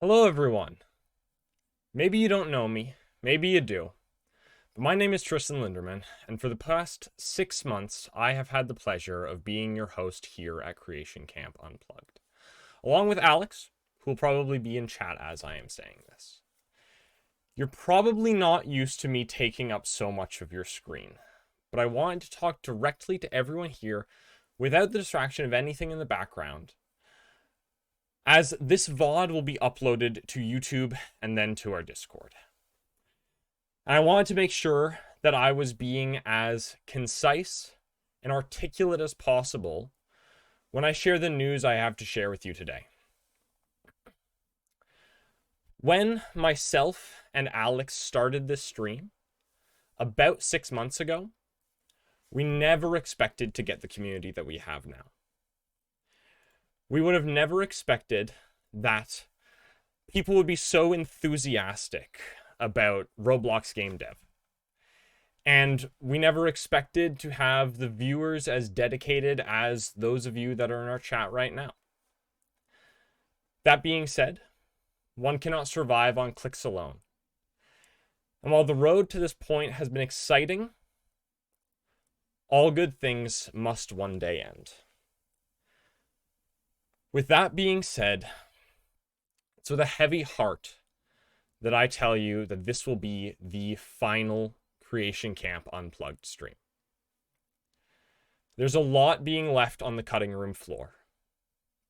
Hello, everyone. Maybe you don't know me, maybe you do, but my name is Tristan Linderman, and for the past 6 months, I have had the pleasure of being your host here at Creation Camp Unplugged, along with Alex, who will probably be in chat as I am saying this. You're probably not used to me taking up so much of your screen, but I wanted to talk directly to everyone here without the distraction of anything in the background, as this VOD will be uploaded to YouTube and then to our Discord. And I wanted to make sure that I was being as concise and articulate as possible when I share the news I have to share with you today. When myself and Alex started this stream about 6 months ago, we never expected to get the community that we have now. We would have never expected that people would be so enthusiastic about Roblox game dev. And we never expected to have the viewers as dedicated as those of you that are in our chat right now. That being said, one cannot survive on clicks alone. And while the road to this point has been exciting, all good things must one day end. With that being said, it's with a heavy heart that I tell you that this will be the final Creation Camp Unplugged stream. There's a lot being left on the cutting room floor.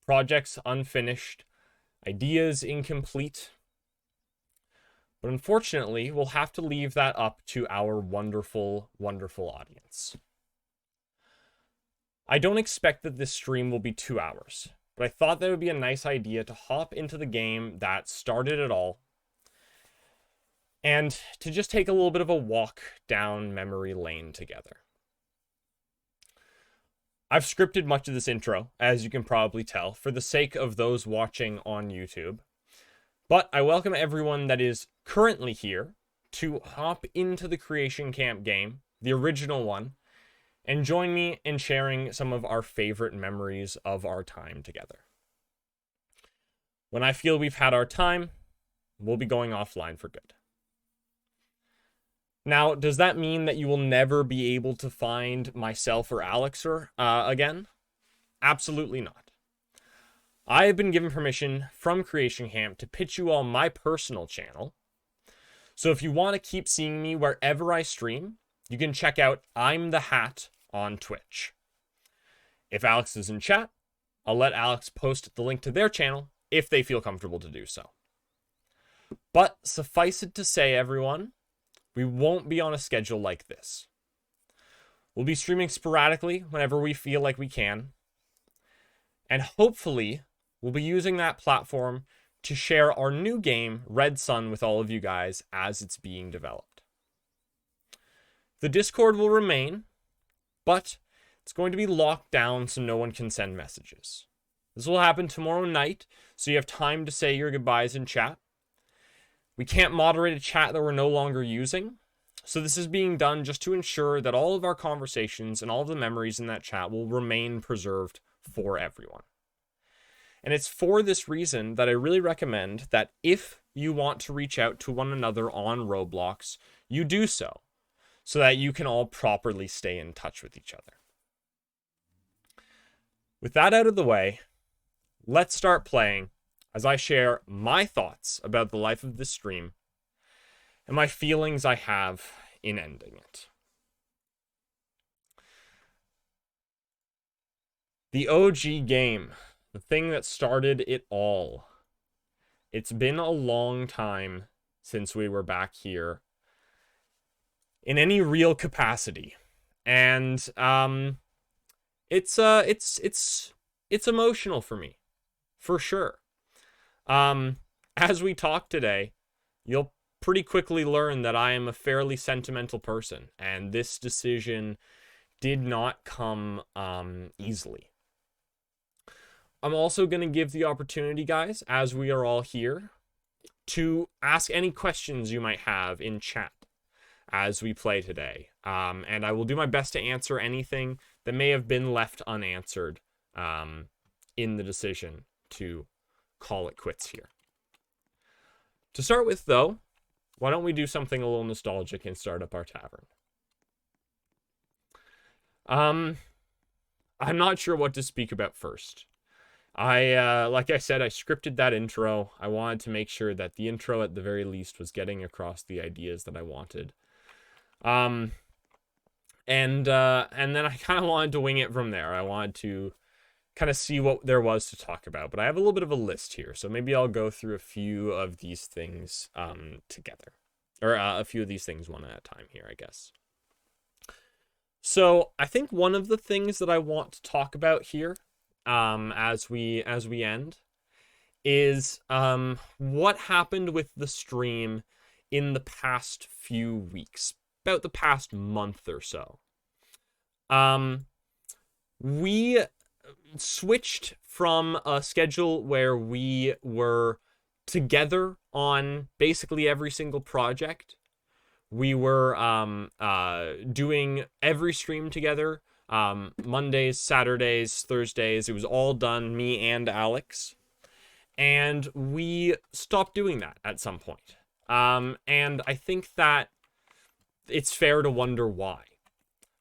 Projects unfinished, ideas incomplete. But unfortunately, we'll have to leave that up to our wonderful, wonderful audience. I don't expect that this stream will be 2 hours, but I thought that would be a nice idea to hop into the game that started it all and to just take a little bit of a walk down memory lane together. I've scripted much of this intro, as you can probably tell, for the sake of those watching on YouTube. But I welcome everyone that is currently here to hop into the Creation Camp game, the original one, and join me in sharing some of our favorite memories of our time together. When I feel we've had our time, we'll be going offline for good. Now, does that mean that you will never be able to find myself or Alex again? Absolutely not. I have been given permission from Creation Camp to pitch you all my personal channel. So if you want to keep seeing me wherever I stream, you can check out I'm the Hat on Twitch. If Alex is in chat, I'll let Alex post the link to their channel if they feel comfortable to do so. But suffice it to say, everyone, we won't be on a schedule like this. We'll be streaming sporadically whenever we feel like we can. And hopefully, we'll be using that platform to share our new game, Red Sun, with all of you guys as it's being developed. The Discord will remain, but it's going to be locked down so no one can send messages. This will happen tomorrow night, so you have time to say your goodbyes in chat. We can't moderate a chat that we're no longer using, so this is being done just to ensure that all of our conversations and all of the memories in that chat will remain preserved for everyone. And it's for this reason that I really recommend that if you want to reach out to one another on Roblox, you do so that you can all properly stay in touch with each other. With that out of the way, let's start playing as I share my thoughts about the life of this stream and my feelings I have in ending it. The OG game, the thing that started it all. It's been a long time since we were back here in any real capacity, and it's emotional for me, for sure. As we talk today, you'll pretty quickly learn that I am a fairly sentimental person, and this decision did not come easily. I'm also going to give the opportunity, guys, as we are all here, to ask any questions you might have in chat as we play today. And I will do my best to answer anything that may have been left unanswered in the decision to call it quits here. To start with, though, why don't we do something a little nostalgic and start up our tavern? I'm not sure what to speak about first. Like I said, I scripted that intro. I wanted to make sure that the intro, at the very least, was getting across the ideas that I wanted. And then I kind of wanted to wing it from there. I wanted to kind of see what there was to talk about. But I have a little bit of a list here, so maybe I'll go through a few of these things together. Or a few of these things one at a time here, I guess. So I think one of the things that I want to talk about here, as we end, is what happened with the stream in the past few weeks, about the past month or so. We switched from a schedule where we were together on basically every single project. We were doing every stream together, Mondays, Saturdays, Thursdays. It was all done, me and Alex. And we stopped doing that at some point. And I think that it's fair to wonder why.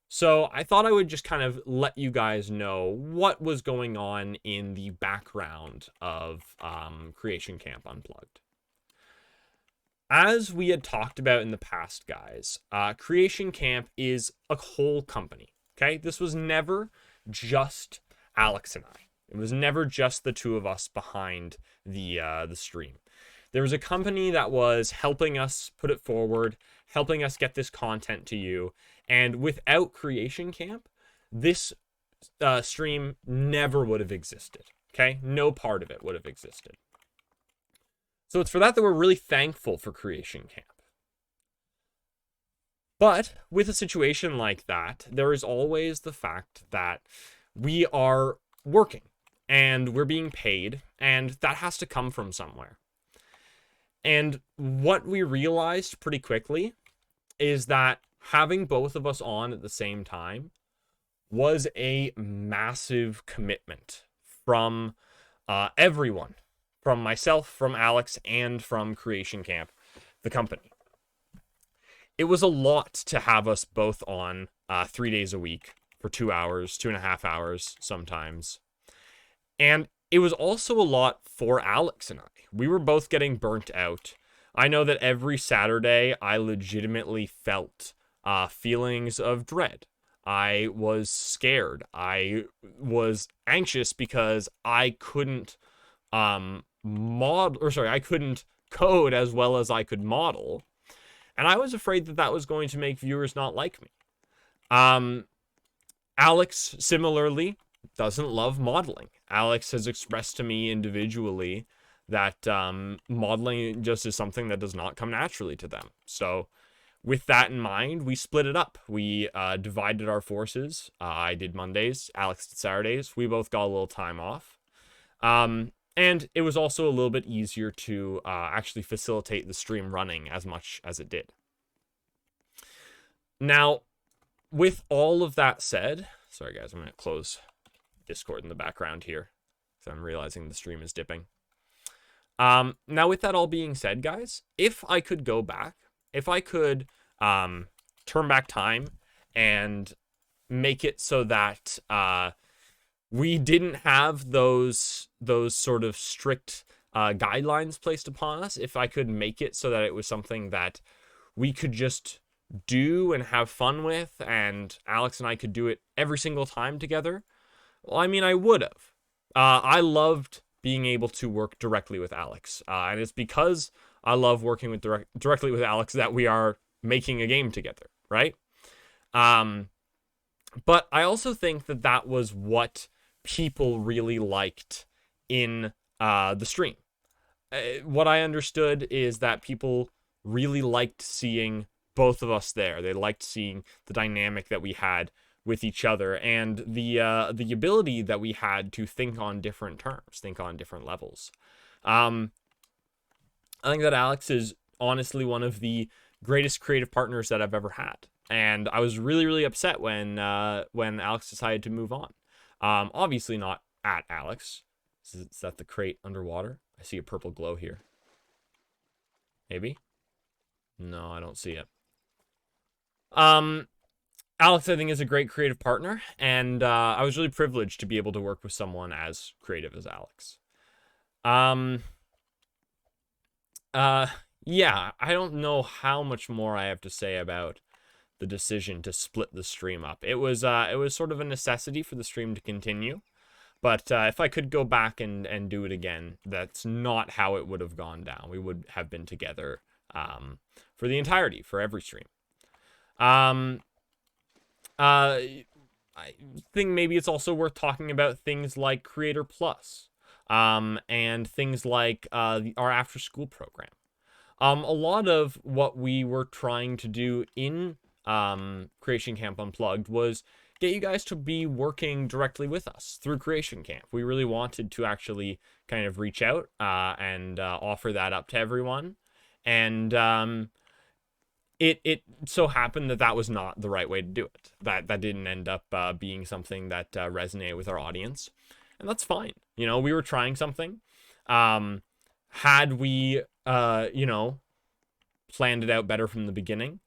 So I thought I would just kind of let you guys know what was going on in the background of Creation Camp Unplugged. As we had talked about in the past, guys, Creation Camp is a whole company, okay? This was never just Alex and I. It was never just the two of us behind the stream. There was a company that was helping us put it forward, helping us get this content to you, and without Creation Camp, this stream never would have existed, okay? No part of it would have existed. So it's for that we're really thankful for Creation Camp. But with a situation like that, there is always the fact that we are working and we're being paid, and that has to come from somewhere. And what we realized pretty quickly is that having both of us on at the same time was a massive commitment from everyone. From myself, from Alex, and from Creation Camp, the company. It was a lot to have us both on 3 days a week for 2 hours, 2.5 hours sometimes. And it was also a lot for Alex and I. We were both getting burnt out. I know that every Saturday I legitimately felt feelings of dread. I was scared. I was anxious because I couldn't I couldn't code as well as I could model, and I was afraid that that was going to make viewers not like me. Alex similarly doesn't love modeling. Alex has expressed to me individually that modeling just is something that does not come naturally to them. So with that in mind, we split it up. We divided our forces. I did Mondays, Alex did Saturdays. We both got a little time off. And it was also a little bit easier to actually facilitate the stream running as much as it did. Now, with all of that said, sorry guys, I'm going to close Discord in the background here, because I'm realizing the stream is dipping. Now, with that all being said, guys, if I could go back, if I could turn back time and make it so that we didn't have those sort of strict guidelines placed upon us, if I could make it so that it was something that we could just do and have fun with, and Alex and I could do it every single time together, well, I mean, I would have. I loved being able to work directly with Alex, and it's because I love working with directly with Alex that we are making a game together, right? But I also think that that was what people really liked in the stream. What I understood is that people really liked seeing both of us there. They liked seeing the dynamic that we had with each other, and the ability that we had to think on different terms, think on different levels. I think that Alex is honestly one of the greatest creative partners that I've ever had, and I was really, really upset when Alex decided to move on. Obviously not at Alex. Is that the crate underwater? I see a purple glow here. Maybe? No, I don't see it. Alex, I think, is a great creative partner, and I was really privileged to be able to work with someone as creative as Alex. Um, yeah, I don't know how much more I have to say about the decision to split the stream up. It was sort of a necessity for the stream to continue, but if I could go back and do it again, that's not how it would have gone down. We would have been together for the entirety, for every stream. I think maybe it's also worth talking about things like Creator Plus, and things like our after school program. A lot of what we were trying to do in Creation Camp Unplugged was get you guys to be working directly with us through Creation Camp. We really wanted to actually kind of reach out and offer that up to everyone. And it so happened that that was not the right way to do it. That didn't end up being something that resonated with our audience. And that's fine. You know, we were trying something. Had we, you know, planned it out better from the beginning,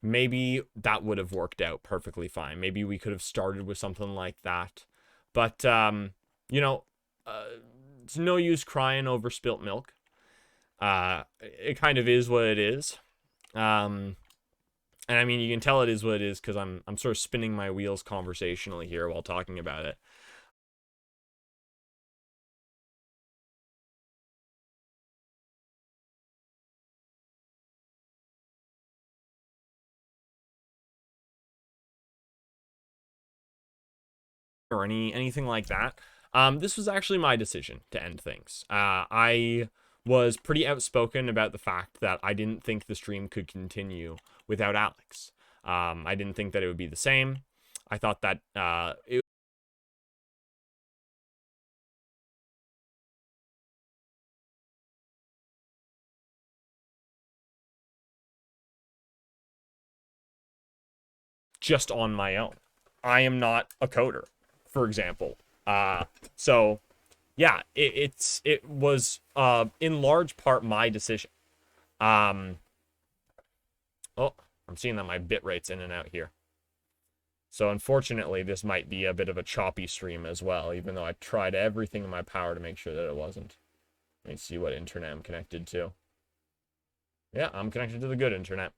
maybe that would have worked out perfectly fine. Maybe we could have started with something like that. But, you know, it's no use crying over spilt milk. It kind of is what it is. And I mean, you can tell it is what it is because I'm sort of spinning my wheels conversationally here while talking about it. Or anything like that. This was actually my decision to end things. I was pretty outspoken about the fact that I didn't think the stream could continue without Alex. I didn't think that it would be the same. I thought that it just on my own. I am not a coder, for example. So yeah, it was in large part my decision. Oh, I'm seeing that my bit rate's in and out here. So unfortunately, this might be a bit of a choppy stream as well, even though I tried everything in my power to make sure that it wasn't. Let me see what internet I'm connected to. Yeah, I'm connected to the good internet.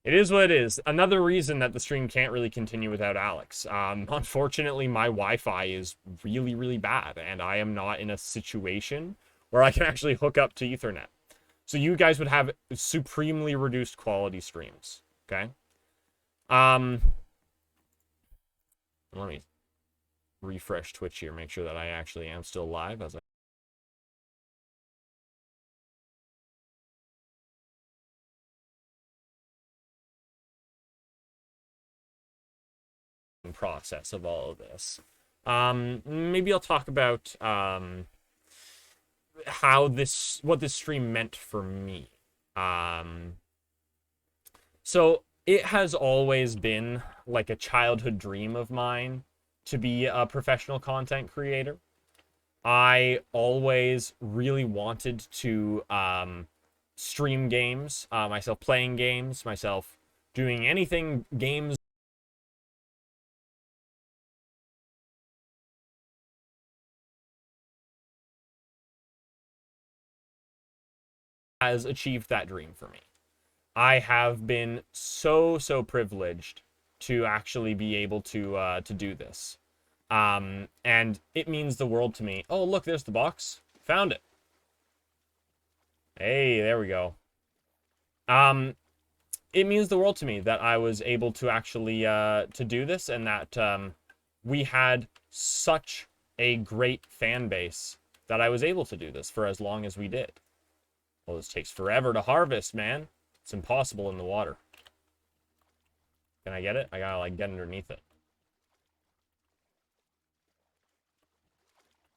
It is what it is. Another reason that the stream can't really continue without Alex. Unfortunately, my Wi-Fi is really, really bad, and I am not in a situation where I can actually hook up to Ethernet. So you guys would have supremely reduced quality streams, okay? Let me refresh Twitch here, make sure that I actually am still live as I process of all of this. Maybe I'll talk about how what this stream meant for me. So it has always been like a childhood dream of mine to be a professional content creator. I always really wanted to stream games, myself playing games, myself doing anything games has achieved that dream for me. I have been so privileged to actually be able to do this. And it means the world to me. Oh, look, there's the box. Found it. Hey, there we go. It means the world to me that I was able to actually to do this, and that we had such a great fan base that I was able to do this for as long as we did. Well, this takes forever to harvest, man. It's impossible in the water. Can I get it? I gotta, like, get underneath it.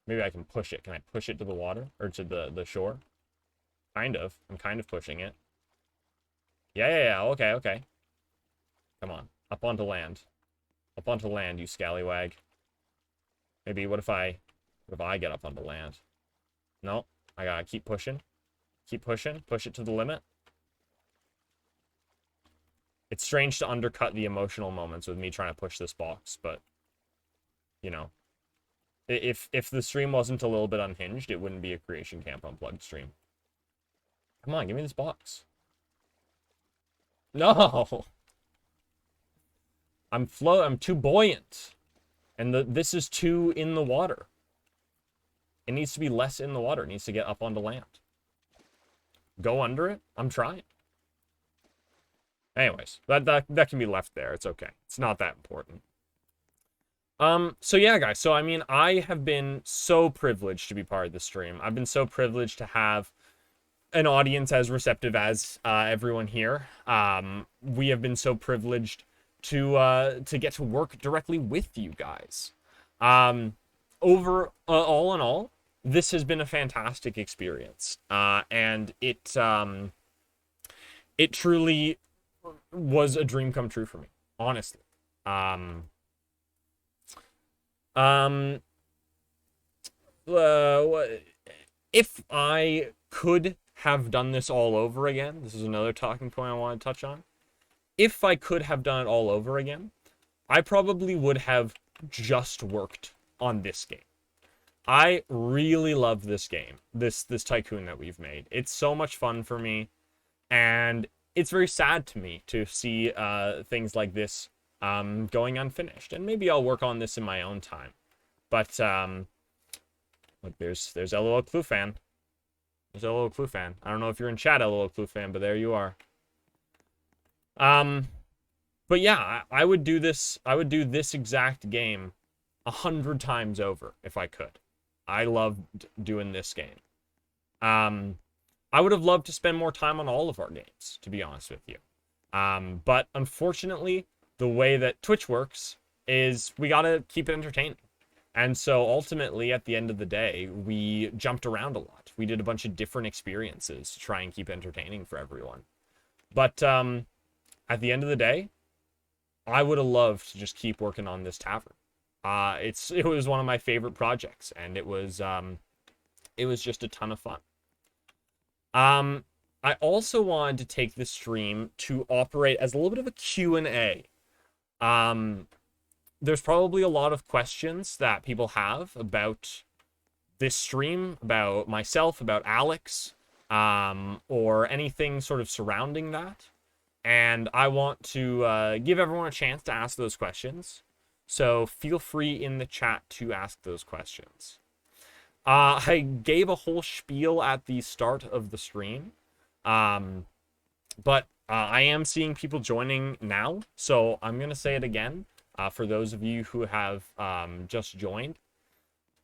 Maybe I can push it. Can I push it to the water? Or to the shore? Kind of. I'm kind of pushing it. Yeah. Okay, okay. Come on. Up onto land. Up onto land, you scallywag. Maybe, what if I get up onto land? No. I gotta keep pushing. Keep pushing. Push it to the limit. It's strange to undercut the emotional moments with me trying to push this box, but, you know, if the stream wasn't a little bit unhinged, it wouldn't be a Creation Camp Unplugged stream. Come on, give me this box. No! I'm too buoyant. And this is too in the water. It needs to be less in the water. It needs to get up onto land. Go under it? I'm trying. Anyways, that can be left there. It's okay. It's not that important. So yeah, guys. So, I mean, I have been so privileged to be part of the stream. I've been so privileged to have an audience as receptive as everyone here. We have been so privileged to get to work directly with you guys. All in all, this has been a fantastic experience, and it truly was a dream come true for me, honestly. If I could have done this all over again, this is another talking point I want to touch on. If I could have done it all over again, I probably would have just worked on this game. I really love this game, this Tycoon that we've made. It's so much fun for me, and it's very sad to me to see things like this going unfinished. And maybe I'll work on this in my own time. But look, there's LOL Clue Fan. There's LOL Clue Fan. I don't know if you're in chat, LOL Clue Fan, but there you are. But yeah, I would do this. I would do this exact game 100 times over if I could. I loved doing this game. I would have loved to spend more time on all of our games, to be honest with you. But unfortunately, the way that Twitch works is we gotta keep it entertaining. And so ultimately, at the end of the day, we jumped around a lot. We did a bunch of different experiences to try and keep entertaining for everyone. But at the end of the day, I would have loved to just keep working on this tavern. It was one of my favorite projects, and it was just a ton of fun. I also wanted to take this stream to operate as a little bit of a Q&A. There's probably a lot of questions that people have about this stream, about myself, about Alex, or anything sort of surrounding that. And I want to give everyone a chance to ask those questions. So feel free in the chat to ask those questions. I gave a whole spiel at the start of the stream. But I am seeing people joining now. So I'm going to say it again for those of you who have just joined.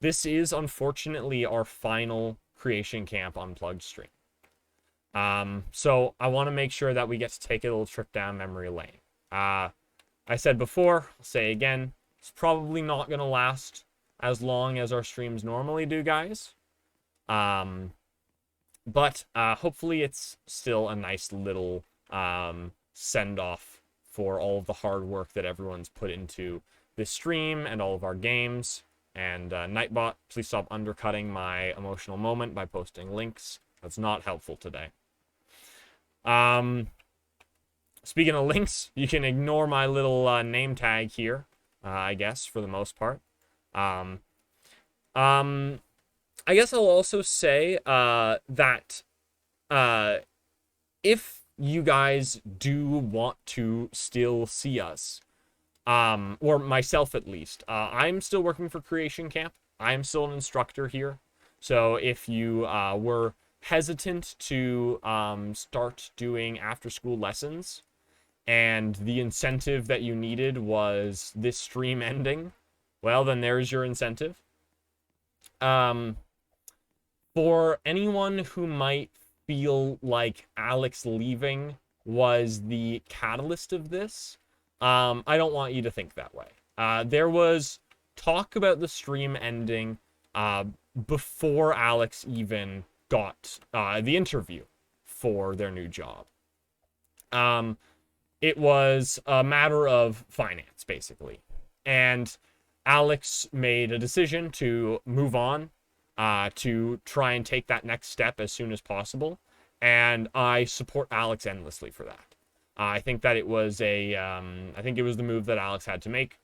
This is unfortunately our final Creation Camp Unplugged stream. So I want to make sure that we get to take a little trip down memory lane. I said before, I'll say again, it's probably not going to last as long as our streams normally do, guys. But hopefully it's still a nice little send-off for all of the hard work that everyone's put into this stream and all of our games. And Nightbot, please stop undercutting my emotional moment by posting links. That's not helpful today. Speaking of links, you can ignore my little name tag here, I guess, for the most part. I guess I'll also say that if you guys do want to still see us, or myself at least, I'm still working for Creation Camp. I'm still an instructor here. So if you were hesitant to start doing after-school lessons, and the incentive that you needed was this stream ending, well, then there's your incentive. For anyone who might feel like Alex leaving was the catalyst of this, I don't want you to think that way. There was talk about the stream ending before Alex even got the interview for their new job. It was a matter of finance, basically. And Alex made a decision to move on, to try and take that next step as soon as possible. and I support Alex endlessly for that. I think that it was I think it was the move that Alex had to make,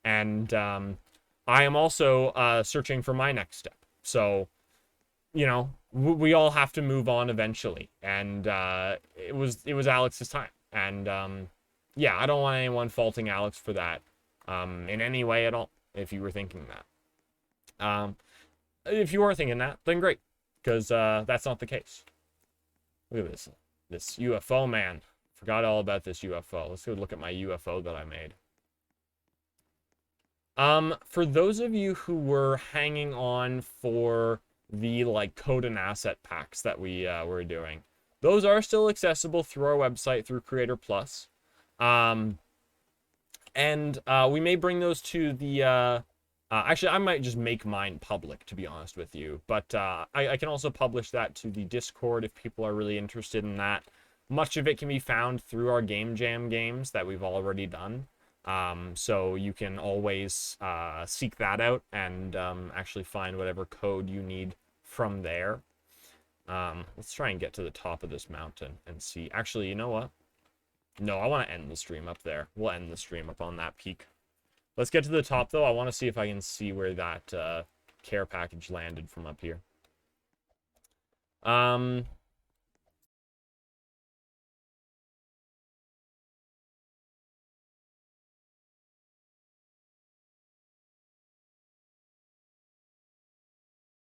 and I am also searching for my next step. So, we all have to move on eventually, and it was Alex's time, and yeah, I don't want anyone faulting Alex for that in any way at all. If you were thinking that, if you are thinking that, then great, because that's not the case. Look at this UFO, man. Forgot all about this UFO. Let's go look at my UFO that I made. For those of you who were hanging on for the code and asset packs that we were doing, those are still accessible through our website through Creator Plus. And we may bring those to the actually, I might just make mine public, to be honest with you. But I can also publish that to the Discord if people are really interested in that. Much of it can be found through our Game Jam games that we've already done. So you can always seek that out and actually find whatever code you need from there. Let's try and get to the top of this mountain and see. Actually, you know what? No, I want to end the stream up there. We'll end the stream up on that peak. Let's get to the top, though. I want to see if I can see where that care package landed from up here.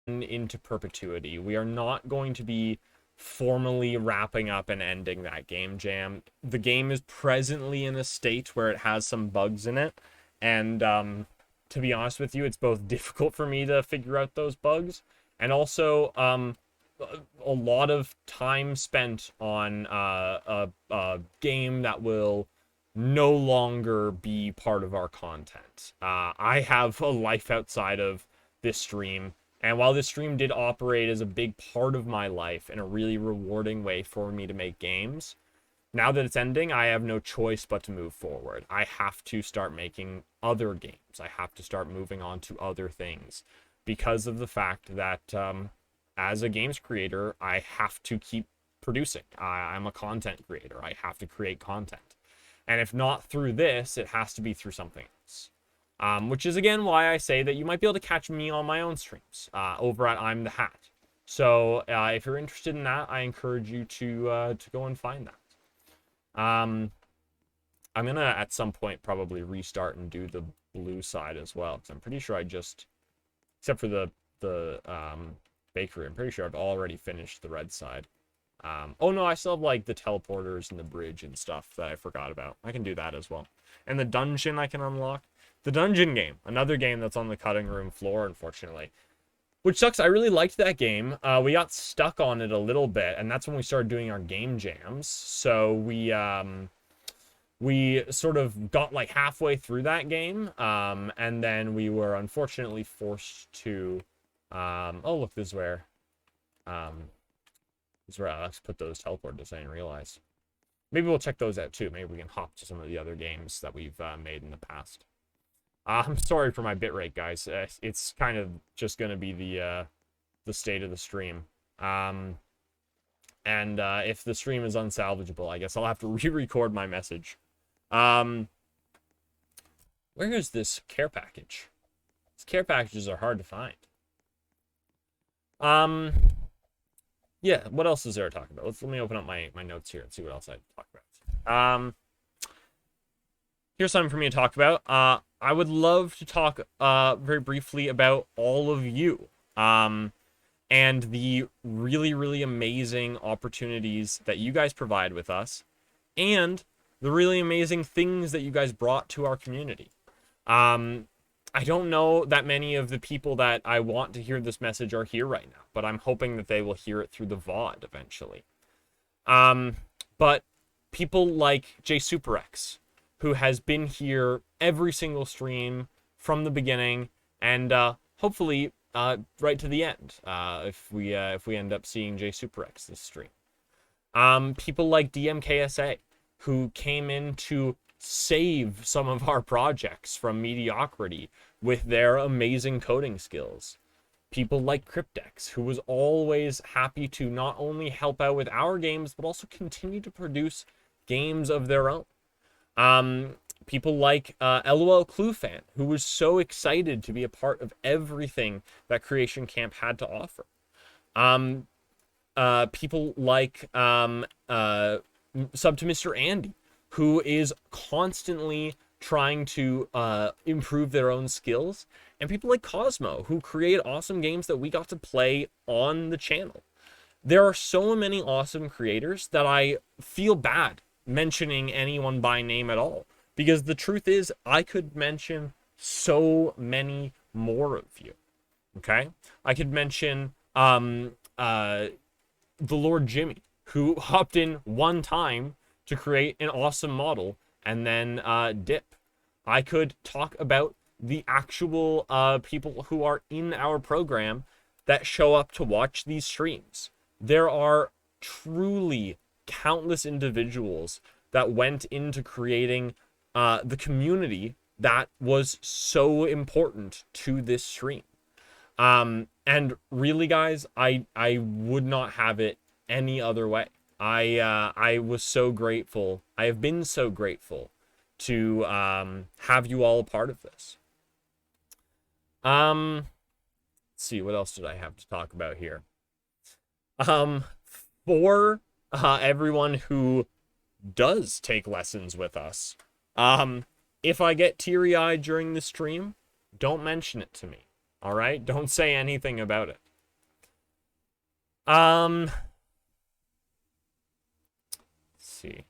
Into perpetuity. We are not going to be formally wrapping up and ending that game jam. The game is presently in a state where it has some bugs in it, and to be honest with you, it's both difficult for me to figure out those bugs, and also a lot of time spent on a game that will no longer be part of our content. I have a life outside of this stream, and while this stream did operate as a big part of my life in a really rewarding way for me to make games, now that it's ending, I have no choice but to move forward. I have to start making other games. I have to start moving on to other things because of the fact that as a games creator, I have to keep producing. I'm a content creator. I have to create content. And if not through this, it has to be through something else. Which is, again, why I say that you might be able to catch me on my own streams over at I'm the Hat. So if you're interested in that, I encourage you to go and find that. I'm going to, at some point, probably restart and do the blue side as well. Because I'm pretty sure I just, except for the bakery, I'm pretty sure I've already finished the red side. Oh no, I still have the teleporters and the bridge and stuff that I forgot about. I can do that as well. And the dungeon I can unlock. The dungeon game, another game that's on the cutting room floor, unfortunately. Which sucks. I really liked that game. We got stuck on it a little bit, and that's when we started doing our game jams. So we sort of got halfway through that game, and then we were unfortunately forced to. Oh look, this is where Alex put those teleporters. I didn't realize. Maybe we'll check those out too. Maybe we can hop to some of the other games that we've made in the past. I'm sorry for my bitrate, guys. It's kind of just going to be the state of the stream. And if the stream is unsalvageable, I guess I'll have to re-record my message. Where is this care package? These care packages are hard to find. Yeah, what else is there to talk about? Let me open up my notes here and see what else I talk about. Here's something for me to talk about. I would love to talk very briefly about all of you and the really, really amazing opportunities that you guys provide with us and the really amazing things that you guys brought to our community. I don't know that many of the people that I want to hear this message are here right now, but I'm hoping that they will hear it through the VOD eventually. But people like JSuperX, who has been here every single stream from the beginning and hopefully right to the end if we end up seeing JSuperX this stream. People like DMKSA, who came in to save some of our projects from mediocrity with their amazing coding skills. People like Cryptex, who was always happy to not only help out with our games, but also continue to produce games of their own. People like LOL Cluefan, who was so excited to be a part of everything that Creation Camp had to offer. People like Sub to Mr. Andy, who is constantly trying to improve their own skills, and people like Cosmo, who create awesome games that we got to play on the channel. There are so many awesome creators that I feel bad mentioning anyone by name at all, because the truth is I could mention so many more of you. Okay, I could mention the Lord Jimmy, who hopped in one time to create an awesome model and then dip. I could talk about the actual people who are in our program that show up to watch these streams. There are truly countless individuals that went into creating the community that was so important to this stream. And really, guys, I would not have it any other way. I was so grateful. I have been so grateful to have you all a part of this. Let's see, what else did I have to talk about here? For everyone who does take lessons with us, if I get teary-eyed during the stream, don't mention it to me. All right? Don't say anything about it. Let's see.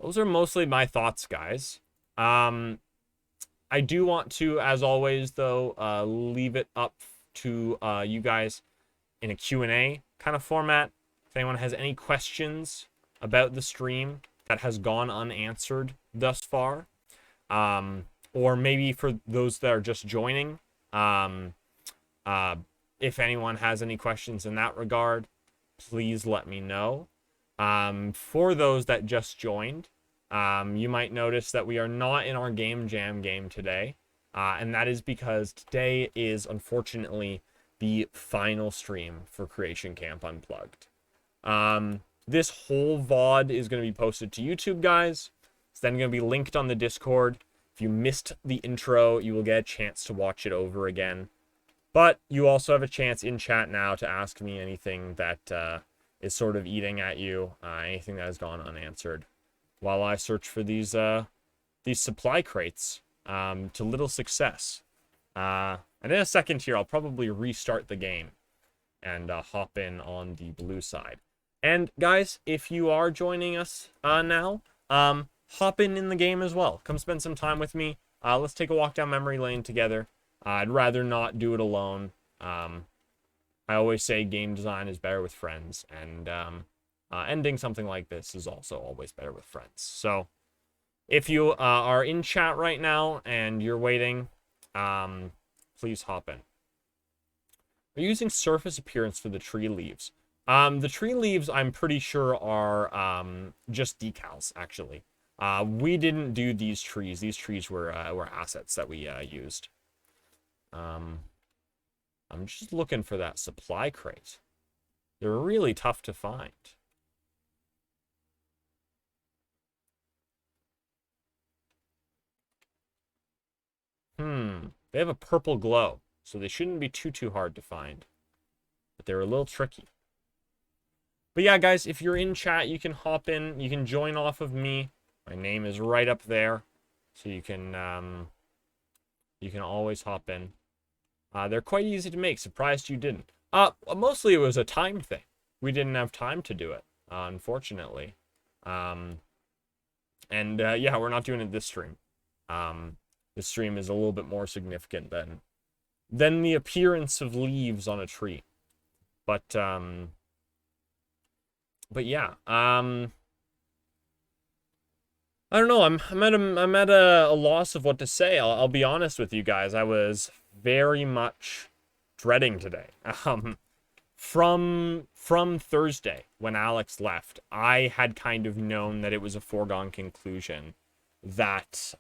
Those are mostly my thoughts, guys. I do want to, as always, though, leave it up to you guys in a Q&A kind of format. If anyone has any questions about the stream that has gone unanswered thus far, or maybe for those that are just joining, if anyone has any questions in that regard, please let me know. For those that just joined, you might notice that we are not in our Game Jam game today, and that is because today is unfortunately the final stream for Creation Camp Unplugged. This whole VOD is going to be posted to YouTube, guys. It's then going to be linked on the Discord. If you missed the intro, you will get a chance to watch it over again. But you also have a chance in chat now to ask me anything that is sort of eating at you, anything that has gone unanswered, while I search for these supply crates to little success. And in a second here, I'll probably restart the game and hop in on the blue side. And guys, if you are joining us now, hop in the game as well. Come spend some time with me. Let's take a walk down memory lane together. I'd rather not do it alone. I always say game design is better with friends, and ending something like this is also always better with friends. So if you are in chat right now and you're waiting, please hop in. We're using surface appearance for the tree leaves. The tree leaves, I'm pretty sure, are just decals, actually. We didn't do these trees. These trees were assets that we used. I'm just looking for that supply crate. They're really tough to find. They have a purple glow, so they shouldn't be too hard to find. But they're a little tricky. But yeah, guys, if you're in chat, you can hop in. You can join off of me. My name is right up there, so you can always hop in. They're quite easy to make. Surprised you didn't. Mostly it was a time thing. We didn't have time to do it, unfortunately. Yeah, we're not doing it this stream. This stream is a little bit more significant than the appearance of leaves on a tree. But yeah, I don't know. I'm at a loss of what to say. I'll be honest with you guys. I was very much dreading today. From Thursday when Alex left, I had kind of known that it was a foregone conclusion that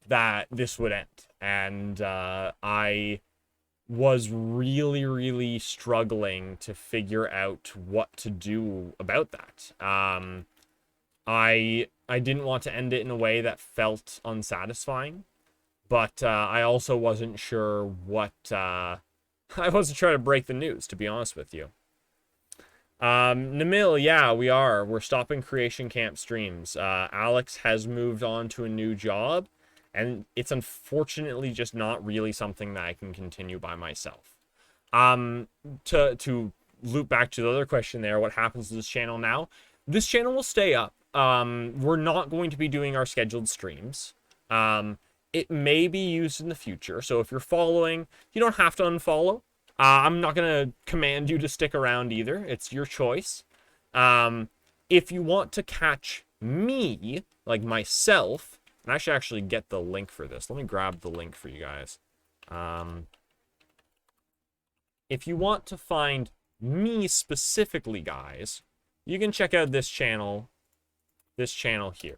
that this would end. And I was really, really struggling to figure out what to do about that. I didn't want to end it in a way that felt unsatisfying, but I also wasn't sure what I wasn't trying to break the news, to be honest with you. Namil, yeah, we are. We're stopping Creation Camp streams. Alex has moved on to a new job, and it's unfortunately just not really something that I can continue by myself. To loop back to the other question there, what happens to this channel now? This channel will stay up. We're not going to be doing our scheduled streams. It may be used in the future, so if you're following, you don't have to unfollow. I'm not going to command you to stick around either. It's your choice. If you want to catch me, like myself, and I should actually get the link for this. Let me grab the link for you guys. If you want to find me specifically, guys, you can check out this channel here.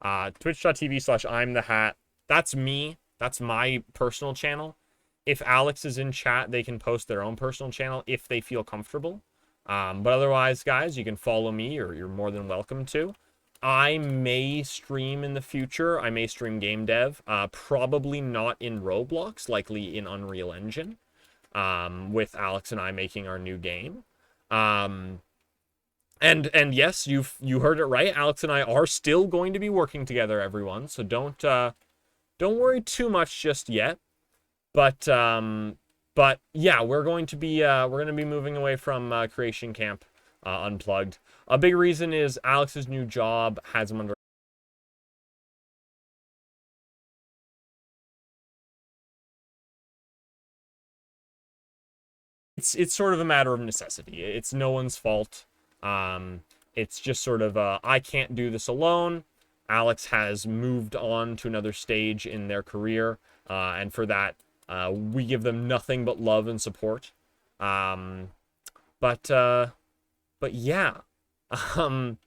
Twitch.tv/I'mTheHat. That's me. That's my personal channel. If Alex is in chat, they can post their own personal channel if they feel comfortable. But otherwise, guys, you can follow me, or you're more than welcome to. I may stream in the future. I may stream game dev. Probably not in Roblox, likely in Unreal Engine, with Alex and I making our new game. And yes, you heard it right. Alex and I are still going to be working together, everyone. So don't worry too much just yet. But yeah, we're going to be moving away from Creation Camp Unplugged. A big reason is Alex's new job has him under. It's sort of a matter of necessity. It's no one's fault. It's just sort of I can't do this alone. Alex has moved on to another stage in their career, and for that, we give them nothing but love and support. But yeah. Some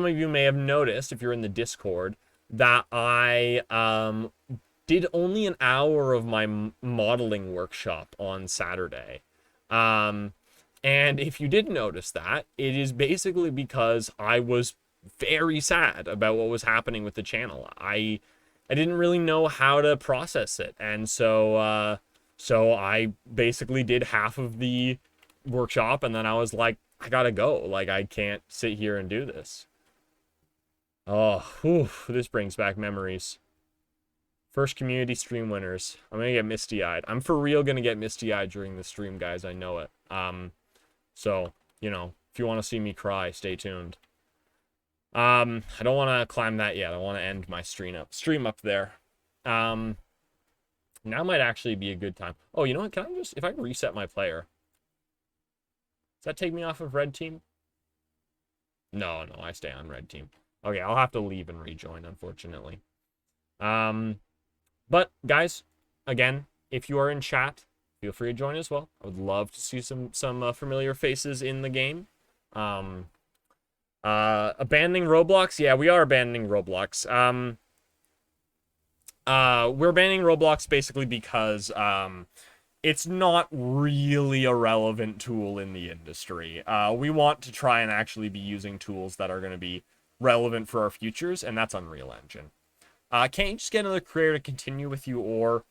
of you may have noticed, if you're in the Discord, that I did only an hour of my modeling workshop on Saturday. And if you did notice that, it is basically because I was very sad about what was happening with the channel. I didn't really know how to process it, and so I basically did half of the workshop, and then I was like, I gotta go. Like, I can't sit here and do this. Oh, whew, this brings back memories. First community stream winners. I'm gonna get misty-eyed. I'm for real gonna get misty-eyed during the stream, guys. I know it. So, you know, if you want to see me cry, stay tuned. I don't want to climb that yet. I want to end my stream up there. Now might actually be a good time. Oh, you know what? Can I just, if I reset my player, does that take me off of red team? No, I stay on red team. Okay, I'll have to leave and rejoin, unfortunately. But guys, again, if you are in chat, feel free to join as well. I would love to see some familiar faces in the game. Abandoning Roblox? Yeah, we are abandoning Roblox. We're abandoning Roblox basically because it's not really a relevant tool in the industry. We want to try and actually be using tools that are going to be relevant for our futures, and that's Unreal Engine. Can't you just get another creator to continue with you? Or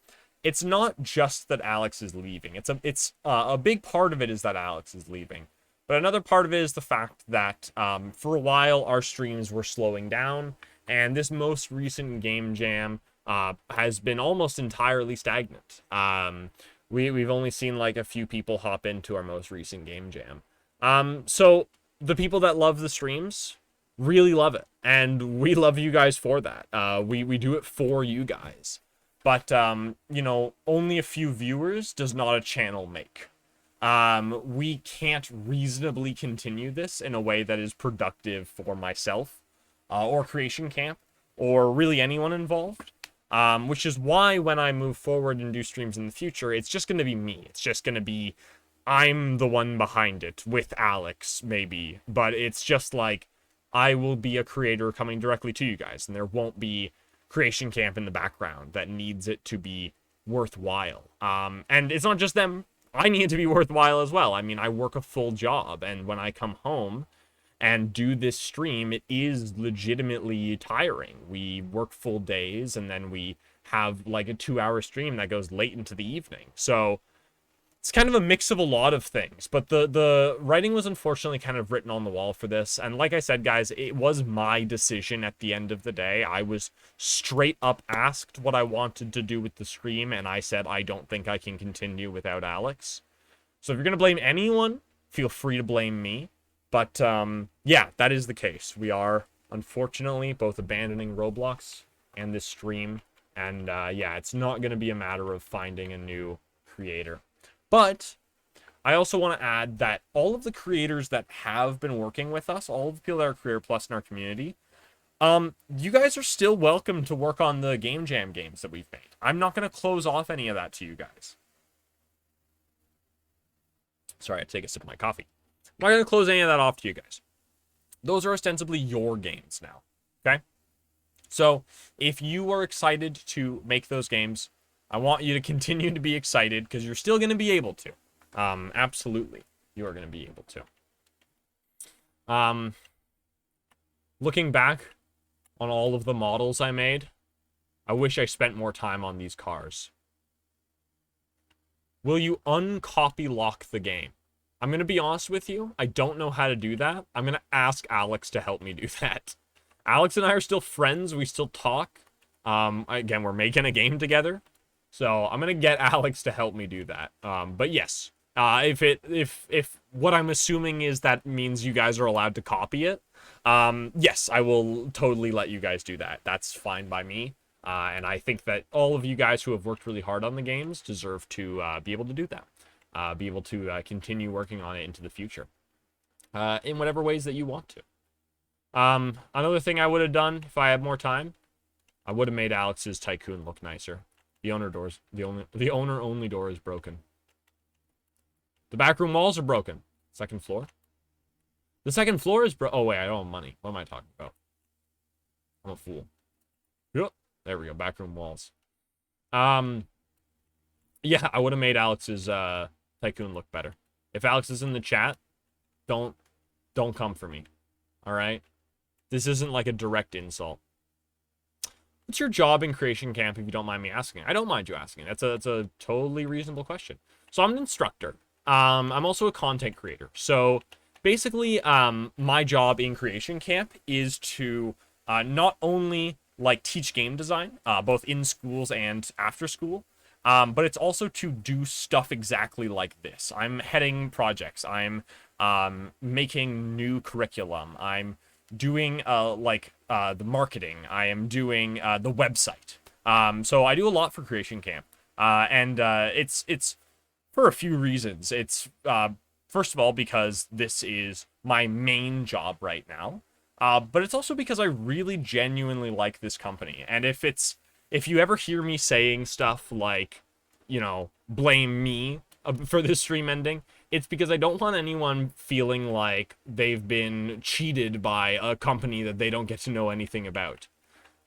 it's not just that Alex is leaving. It's a big part of it is that Alex is leaving. But another part of it is the fact that for a while our streams were slowing down, and this most recent game jam has been almost entirely stagnant. We've only seen like a few people hop into our most recent game jam. So the people that love the streams really love it, and we love you guys for that. We do it for you guys. But you know, only a few viewers does not a channel make. We can't reasonably continue this in a way that is productive for myself, or Creation Camp, or really anyone involved. Which is why when I move forward and do streams in the future, it's just going to be me. It's just going to be, I'm the one behind it, with Alex, maybe. But it's just like, I will be a creator coming directly to you guys, and there won't be Creation Camp in the background that needs it to be worthwhile. And it's not just them. I need it to be worthwhile as well. I mean, I work a full job, and when I come home and do this stream, it is legitimately tiring. We work full days, and then we have like a 2-hour stream that goes late into the evening. So it's kind of a mix of a lot of things, but the writing was unfortunately kind of written on the wall for this. And like I said, guys, it was my decision at the end of the day. I was straight up asked what I wanted to do with the stream, and I said I don't think I can continue without Alex. So if you're going to blame anyone, feel free to blame me. But yeah, that is the case. We are, unfortunately, both abandoning Roblox and this stream. And yeah, it's not going to be a matter of finding a new creator. But I also want to add that all of the creators that have been working with us, all of the people that are Creator Plus in our community, you guys are still welcome to work on the Game Jam games that we've made. I'm not going to close off any of that to you guys. Sorry, I had to take a sip of my coffee. I'm not going to close any of that off to you guys. Those are ostensibly your games now, okay? So if you are excited to make those games, I want you to continue to be excited, because you're still going to be able to. Absolutely, you are going to be able to. Looking back on all of the models I made, I wish I spent more time on these cars. Will you uncopy lock the game? I'm going to be honest with you. I don't know how to do that. I'm going to ask Alex to help me do that. Alex and I are still friends. We still talk. Again, we're making a game together. So I'm going to get Alex to help me do that. But yes, if what I'm assuming is that means you guys are allowed to copy it, yes, I will totally let you guys do that. That's fine by me. And I think that all of you guys who have worked really hard on the games deserve to be able to do that. Be able to continue working on it into the future. In whatever ways that you want to. Another thing I would have done if I had more time, I would have made Alex's Tycoon look nicer. The owner only door is broken. The backroom walls are broken. Second floor. The second floor is oh wait, I don't have money. What am I talking about? I'm a fool. Yep. There we go. Backroom walls. Yeah, I would have made Alex's Tycoon look better. If Alex is in the chat, don't come for me. All right? This isn't like a direct insult. What's your job in Creation Camp, if you don't mind me asking? I don't mind you asking. That's a totally reasonable question. So I'm an instructor. I'm also a content creator. So basically, my job in Creation Camp is to not only like teach game design, both in schools and after school, but it's also to do stuff exactly like this. I'm heading projects. I'm making new curriculum. I'm doing the marketing. I am doing the website. So I do a lot for Creation Camp, and it's for a few reasons. It's first of all because this is my main job right now, but it's also because I really genuinely like this company. And if you ever hear me saying stuff like, you know, blame me for this stream ending, it's because I don't want anyone feeling like they've been cheated by a company that they don't get to know anything about.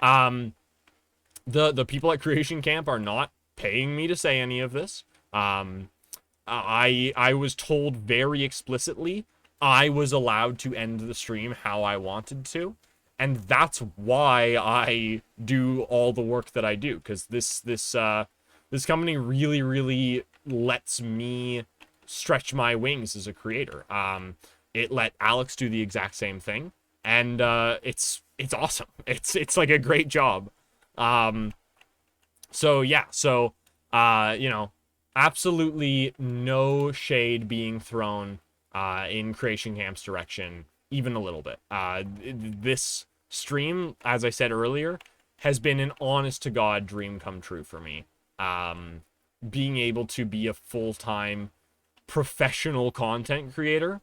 The people at Creation Camp are not paying me to say any of this. I was told very explicitly I was allowed to end the stream how I wanted to, and that's why I do all the work that I do, because this company really lets me stretch my wings as a creator. It let Alex do the exact same thing, and it's awesome. It's like a great job. So yeah, you know, absolutely no shade being thrown in Creation Camp's direction, even a little bit. This stream, as I said earlier, has been an honest to God dream come true for me. Being able to be a full-time professional content creator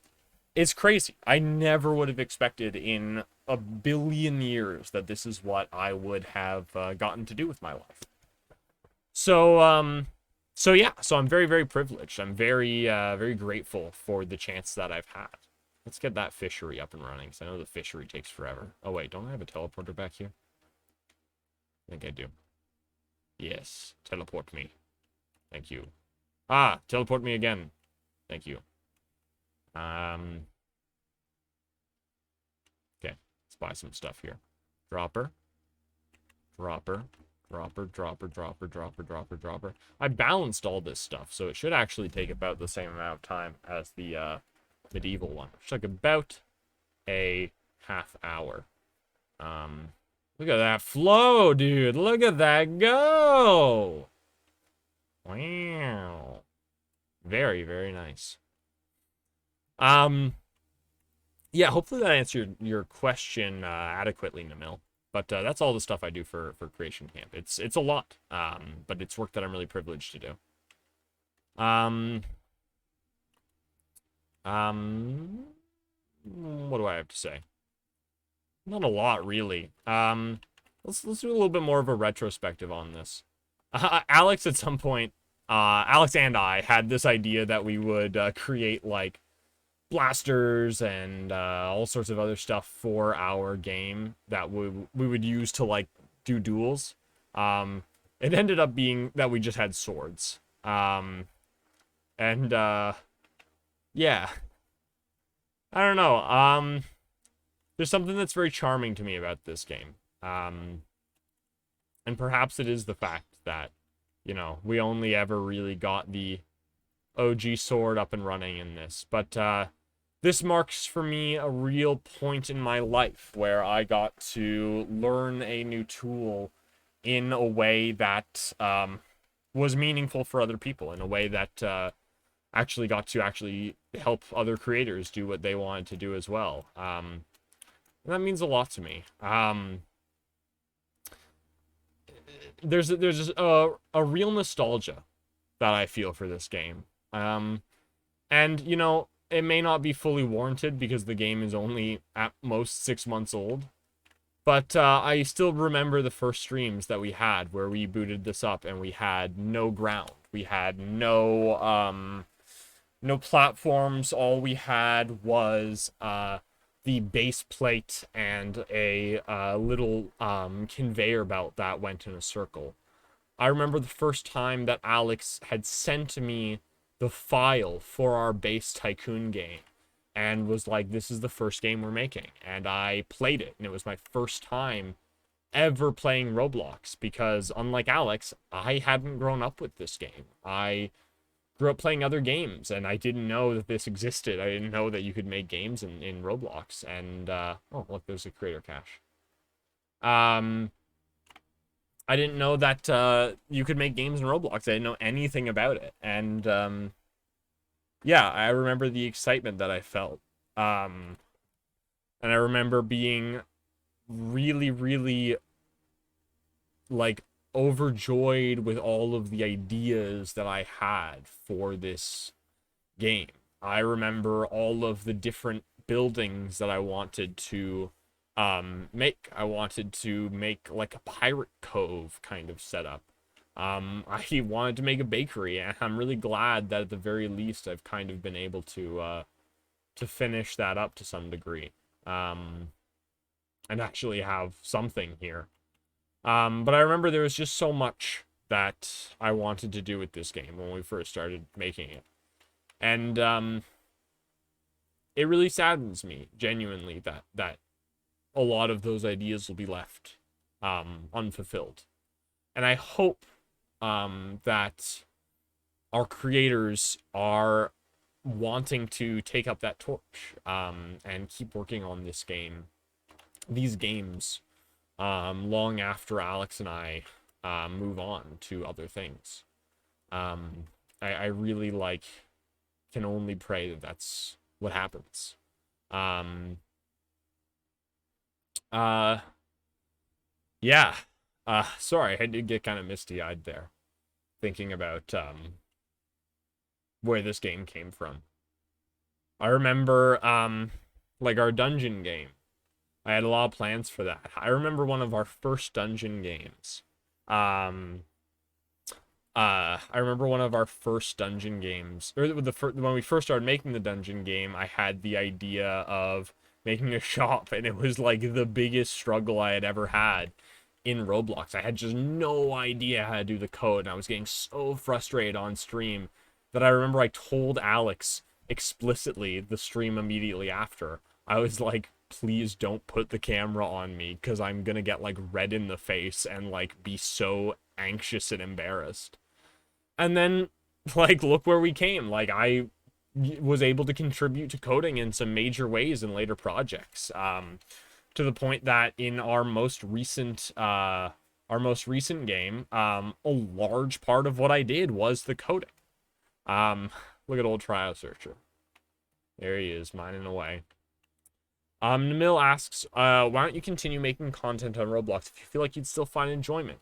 is crazy. I never would have expected in a billion years that this is what I would have gotten to do with my life. So yeah, so I'm very privileged. I'm very grateful for the chance that I've had. Let's get that fishery up and running, because I know the fishery takes forever. Oh, wait, don't I have a teleporter back here? I think I do. Yes, teleport me. Thank you. Ah, teleport me again. Thank you. Okay, let's buy some stuff here. Dropper. Dropper. Dropper, dropper, dropper, dropper, dropper, dropper. I balanced all this stuff, so it should actually take about the same amount of time as the, medieval one. Which took about a half hour. Look at that flow, dude. Look at that go. Wow. Very, very nice. Yeah, hopefully that answered your question adequately, Namil. But that's all the stuff I do for Creation Camp. It's a lot, but it's work that I'm really privileged to do. What do I have to say? Not a lot, really. Let's do a little bit more of a retrospective on this. Alex, at some point, Alex and I had this idea that we would create, like, blasters and all sorts of other stuff for our game that we would use to, like, do duels. It ended up being that we just had swords. Yeah. I don't know. There's something that's very charming to me about this game. And perhaps it is the fact that, you know, we only ever really got the OG sword up and running in this. But this marks for me a real point in my life where I got to learn a new tool in a way that was meaningful for other people, in a way that actually got to help other creators do what they wanted to do as well. And that means a lot to me. There's a real nostalgia that I feel for this game. And, you know, it may not be fully warranted because the game is only at most 6 months old. But I still remember the first streams that we had where we booted this up and we had no ground. We had no platforms. All we had was the base plate and a little conveyor belt that went in a circle. I remember the first time that Alex had sent me the file for our base Tycoon game and was like, this is the first game we're making. And I played it, and it was my first time ever playing Roblox because, unlike Alex, I hadn't grown up with this game. I grew up playing other games, and I didn't know that this existed. I didn't know that you could make games in Roblox. And, oh, look, there's a creator cache. I didn't know that you could make games in Roblox. I didn't know anything about it. And, yeah, I remember the excitement that I felt. And I remember being really, really, like, overjoyed with all of the ideas that I had for this game. I remember all of the different buildings that I wanted to make. I wanted to make like a pirate cove kind of setup. I wanted to make a bakery, and I'm really glad that at the very least I've kind of been able to finish that up to some degree. And actually have something here. But I remember there was just so much that I wanted to do with this game when we first started making it. And it really saddens me, genuinely, that a lot of those ideas will be left unfulfilled. And I hope that our creators are wanting to take up that torch and keep working on these games, long after Alex and I move on to other things. I really can only pray that that's what happens. Yeah. Sorry, I did get kind of misty-eyed there, thinking about where this game came from. I remember like our dungeon game. I had a lot of plans for that. I remember one of our first dungeon games. I remember one of our first dungeon games, or when we first started making the dungeon game, I had the idea of making a shop, and it was like the biggest struggle I had ever had in Roblox. I had just no idea how to do the code, and I was getting so frustrated on stream that I remember I told Alex explicitly the stream immediately after. I was like, please don't put the camera on me, because I'm gonna get like red in the face and like be so anxious and embarrassed. And then, like, look where we came. Like, I was able to contribute to coding in some major ways in later projects. To the point that in our most recent game, a large part of what I did was the coding. Look at old Trio Searcher. There he is, mining away. Namil asks, why don't you continue making content on Roblox if you feel like you'd still find enjoyment?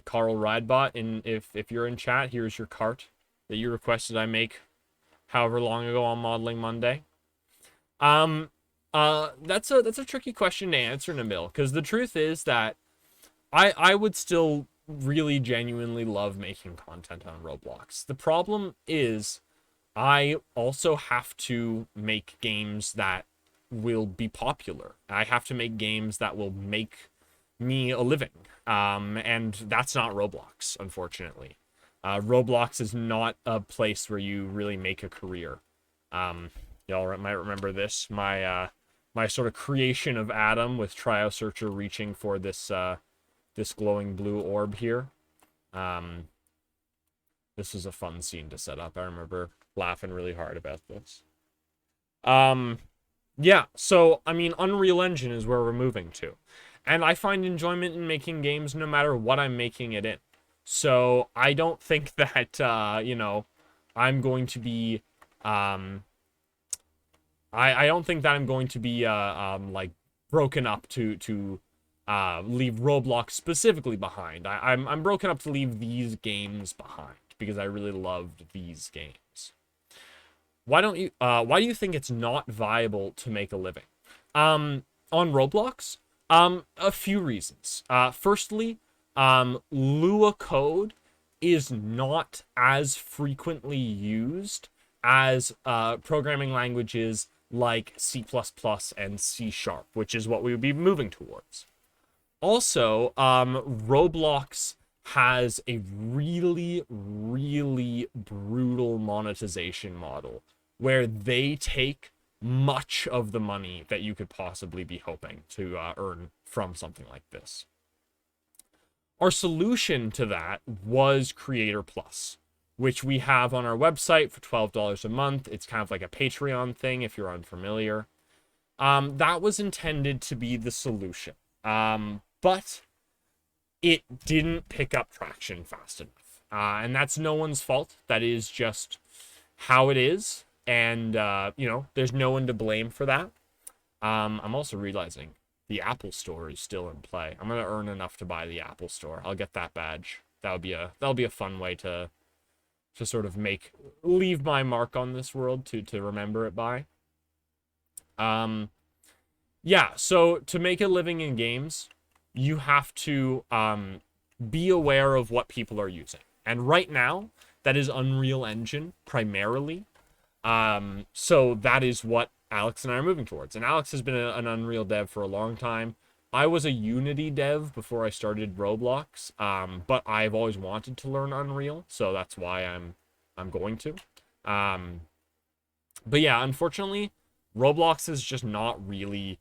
Carl Ridebot, and if you're in chat, here's your cart that you requested I make however long ago on Modeling Monday. That's a tricky question to answer, Namil, because the truth is that I would still really genuinely love making content on Roblox. The problem is I also have to make games that will be popular. I have to make games that will make me a living. And that's not Roblox, unfortunately. Roblox is not a place where you really make a career. Y'all might remember this. My sort of creation of Adam with Trio Searcher reaching for this this glowing blue orb here. This was a fun scene to set up. I remember laughing really hard about this. Yeah, so, I mean, Unreal Engine is where we're moving to. And I find enjoyment in making games no matter what I'm making it in. So I don't think that, you know, I'm going to be, I don't think that I'm going to be, like, broken up to leave Roblox specifically behind. I'm broken up to leave these games behind because I really loved these games. Why do you think it's not viable to make a living? On Roblox? A few reasons. Firstly, Lua code is not as frequently used as programming languages like C++ and C#, which is what we would be moving towards. Also, Roblox has a really, really brutal monetization model where they take much of the money that you could possibly be hoping to earn from something like this. Our solution to that was Creator Plus, which we have on our website for $12 a month. It's kind of like a Patreon thing if you're unfamiliar. That was intended to be the solution, but it didn't pick up traction fast enough. And that's no one's fault. That is just how it is. And, you know, there's no one to blame for that. I'm also realizing the Apple Store is still in play. I'm going to earn enough to buy the Apple Store. I'll get that badge. That'll be a fun way to sort of leave my mark on this world to remember it by. Yeah, so to make a living in games, you have to be aware of what people are using. And right now, that is Unreal Engine primarily. So that is what Alex and I are moving towards. And Alex has been an Unreal dev for a long time. I was a Unity dev before I started Roblox, but I've always wanted to learn Unreal, so that's why I'm going to. But yeah, unfortunately, Roblox is just not really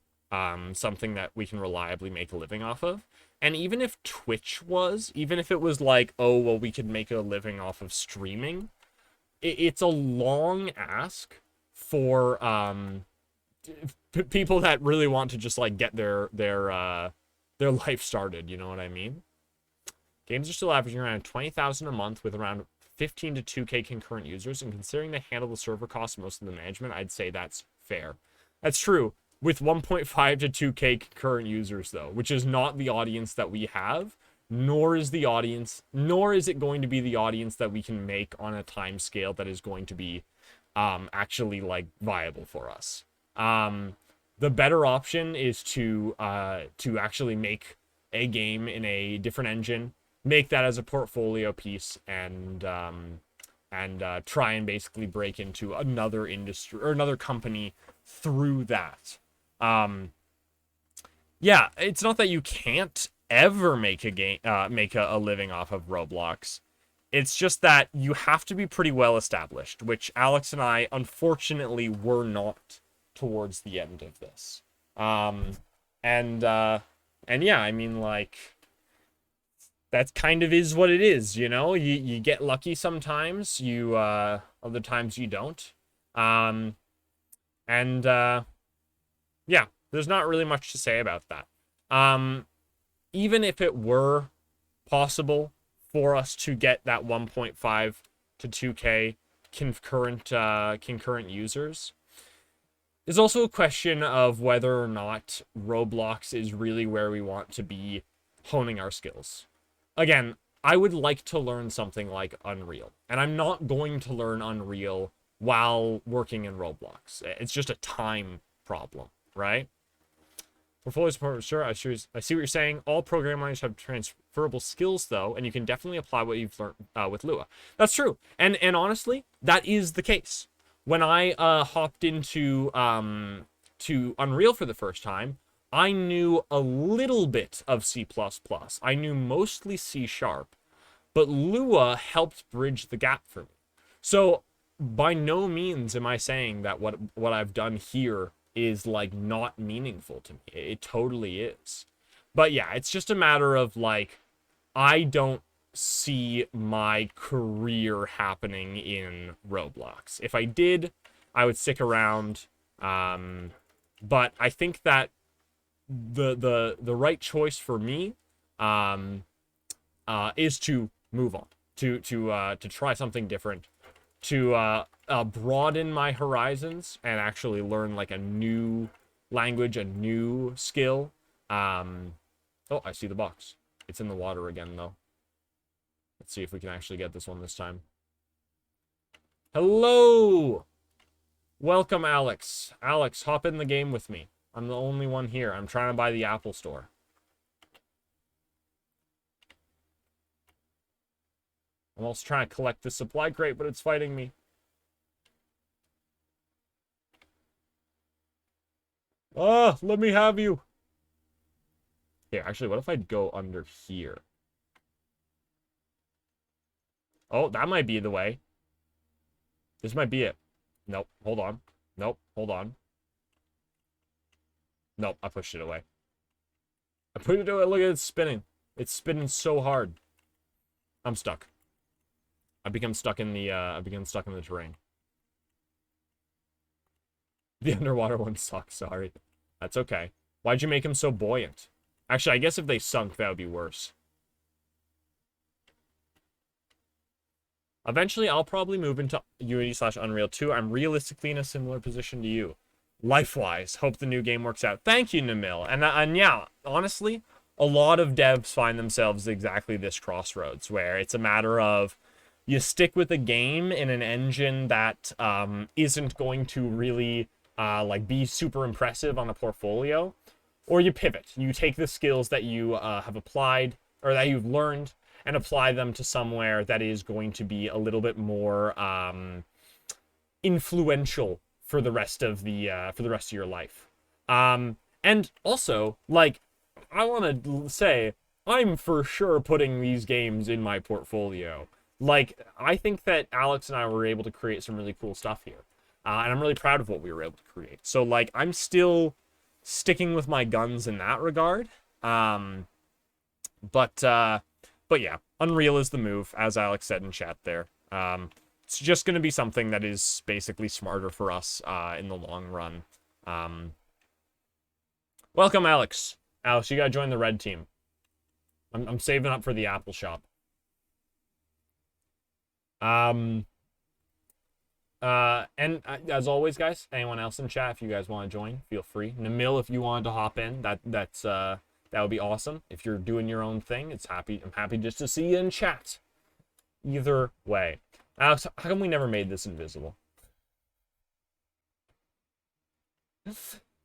something that we can reliably make a living off of. And even if Twitch was, even if it was like, oh, well, we could make a living off of streaming, it's a long ask for people that really want to just like get their life started, you know what I mean? Games are still averaging around 20,000 a month with around 15 to 2K concurrent users, and considering they handle the server costs most of the management, I'd say that's fair. That's true. With 1.5 to 2K concurrent users, though, which is not the audience that we have, nor is it going to be the audience that we can make on a time scale that is going to be actually like viable for us. The better option is to actually make a game in a different engine make that as a portfolio piece and try and basically break into another industry or another company through that. Yeah, it's not that you can't ever make a game, make a living off of Roblox. It's just that you have to be pretty well established, which Alex and I unfortunately were not towards the end of this. And yeah, I mean, like, that kind of is what it is, you know? You get lucky sometimes, other times you don't. Yeah, there's not really much to say about that. Even if it were possible for us to get that 1.5 to 2K concurrent users, there's also a question of whether or not Roblox is really where we want to be honing our skills. Again, I would like to learn something like Unreal, and I'm not going to learn Unreal while working in Roblox. It's just a time problem, right? Portfolio support, sure, I see what you're saying. All programmers have transferable skills, though, and you can definitely apply what you've learned with Lua. That's true, and honestly, that is the case. When I hopped into to Unreal for the first time, I knew a little bit of C++. I knew mostly C#, but Lua helped bridge the gap for me. So by no means am I saying that what I've done here is like not meaningful to me. It totally is. But yeah, it's just a matter of like, I don't see my career happening in Roblox. If I did, I would stick around. But I think that the right choice for me is to move on, to try something different, to broaden my horizons and actually learn like a new language, a new skill. Oh, I see the box. It's in the water again, though. Let's see if we can actually get this one this time. Hello! Welcome, Alex. Alex, hop in the game with me. I'm the only one here. I'm trying to buy the Apple Store. I'm also trying to collect the supply crate, but it's fighting me. Ah, let me have you. Here, actually, what if I go under here? Oh, that might be the way. This might be it. Nope, hold on. Nope, hold on. Nope, I pushed it away. I put it away. Look at it spinning. It's spinning so hard. I'm stuck. I become stuck in the terrain. The underwater one sucks, sorry. That's okay. Why'd you make him so buoyant? Actually, I guess if they sunk, that would be worse. Eventually, I'll probably move into Unity/Unreal 2. I'm realistically in a similar position to you. Life-wise, hope the new game works out. Thank you, Namil. And yeah, honestly, a lot of devs find themselves exactly this crossroads, where it's a matter of you stick with a game in an engine that isn't going to really like be super impressive on a portfolio, or you pivot. You take the skills that you have applied or that you've learned and apply them to somewhere that is going to be a little bit more influential for the rest of your life. And also, like, I want to say, I'm for sure putting these games in my portfolio. Like, I think that Alex and I were able to create some really cool stuff here. And I'm really proud of what we were able to create. So, like, I'm still sticking with my guns in that regard. But yeah, Unreal is the move, as Alex said in chat there. It's just going to be something that is basically smarter for us in the long run. Welcome, Alex. Alex, you got to join the red team. I'm saving up for the Apple shop. And as always, guys, anyone else in chat, if you guys want to join, feel free. Namil, if you wanted to hop in, that would be awesome. If you're doing your own thing, I'm happy just to see you in chat. Either way. Alex, how come we never made this invisible?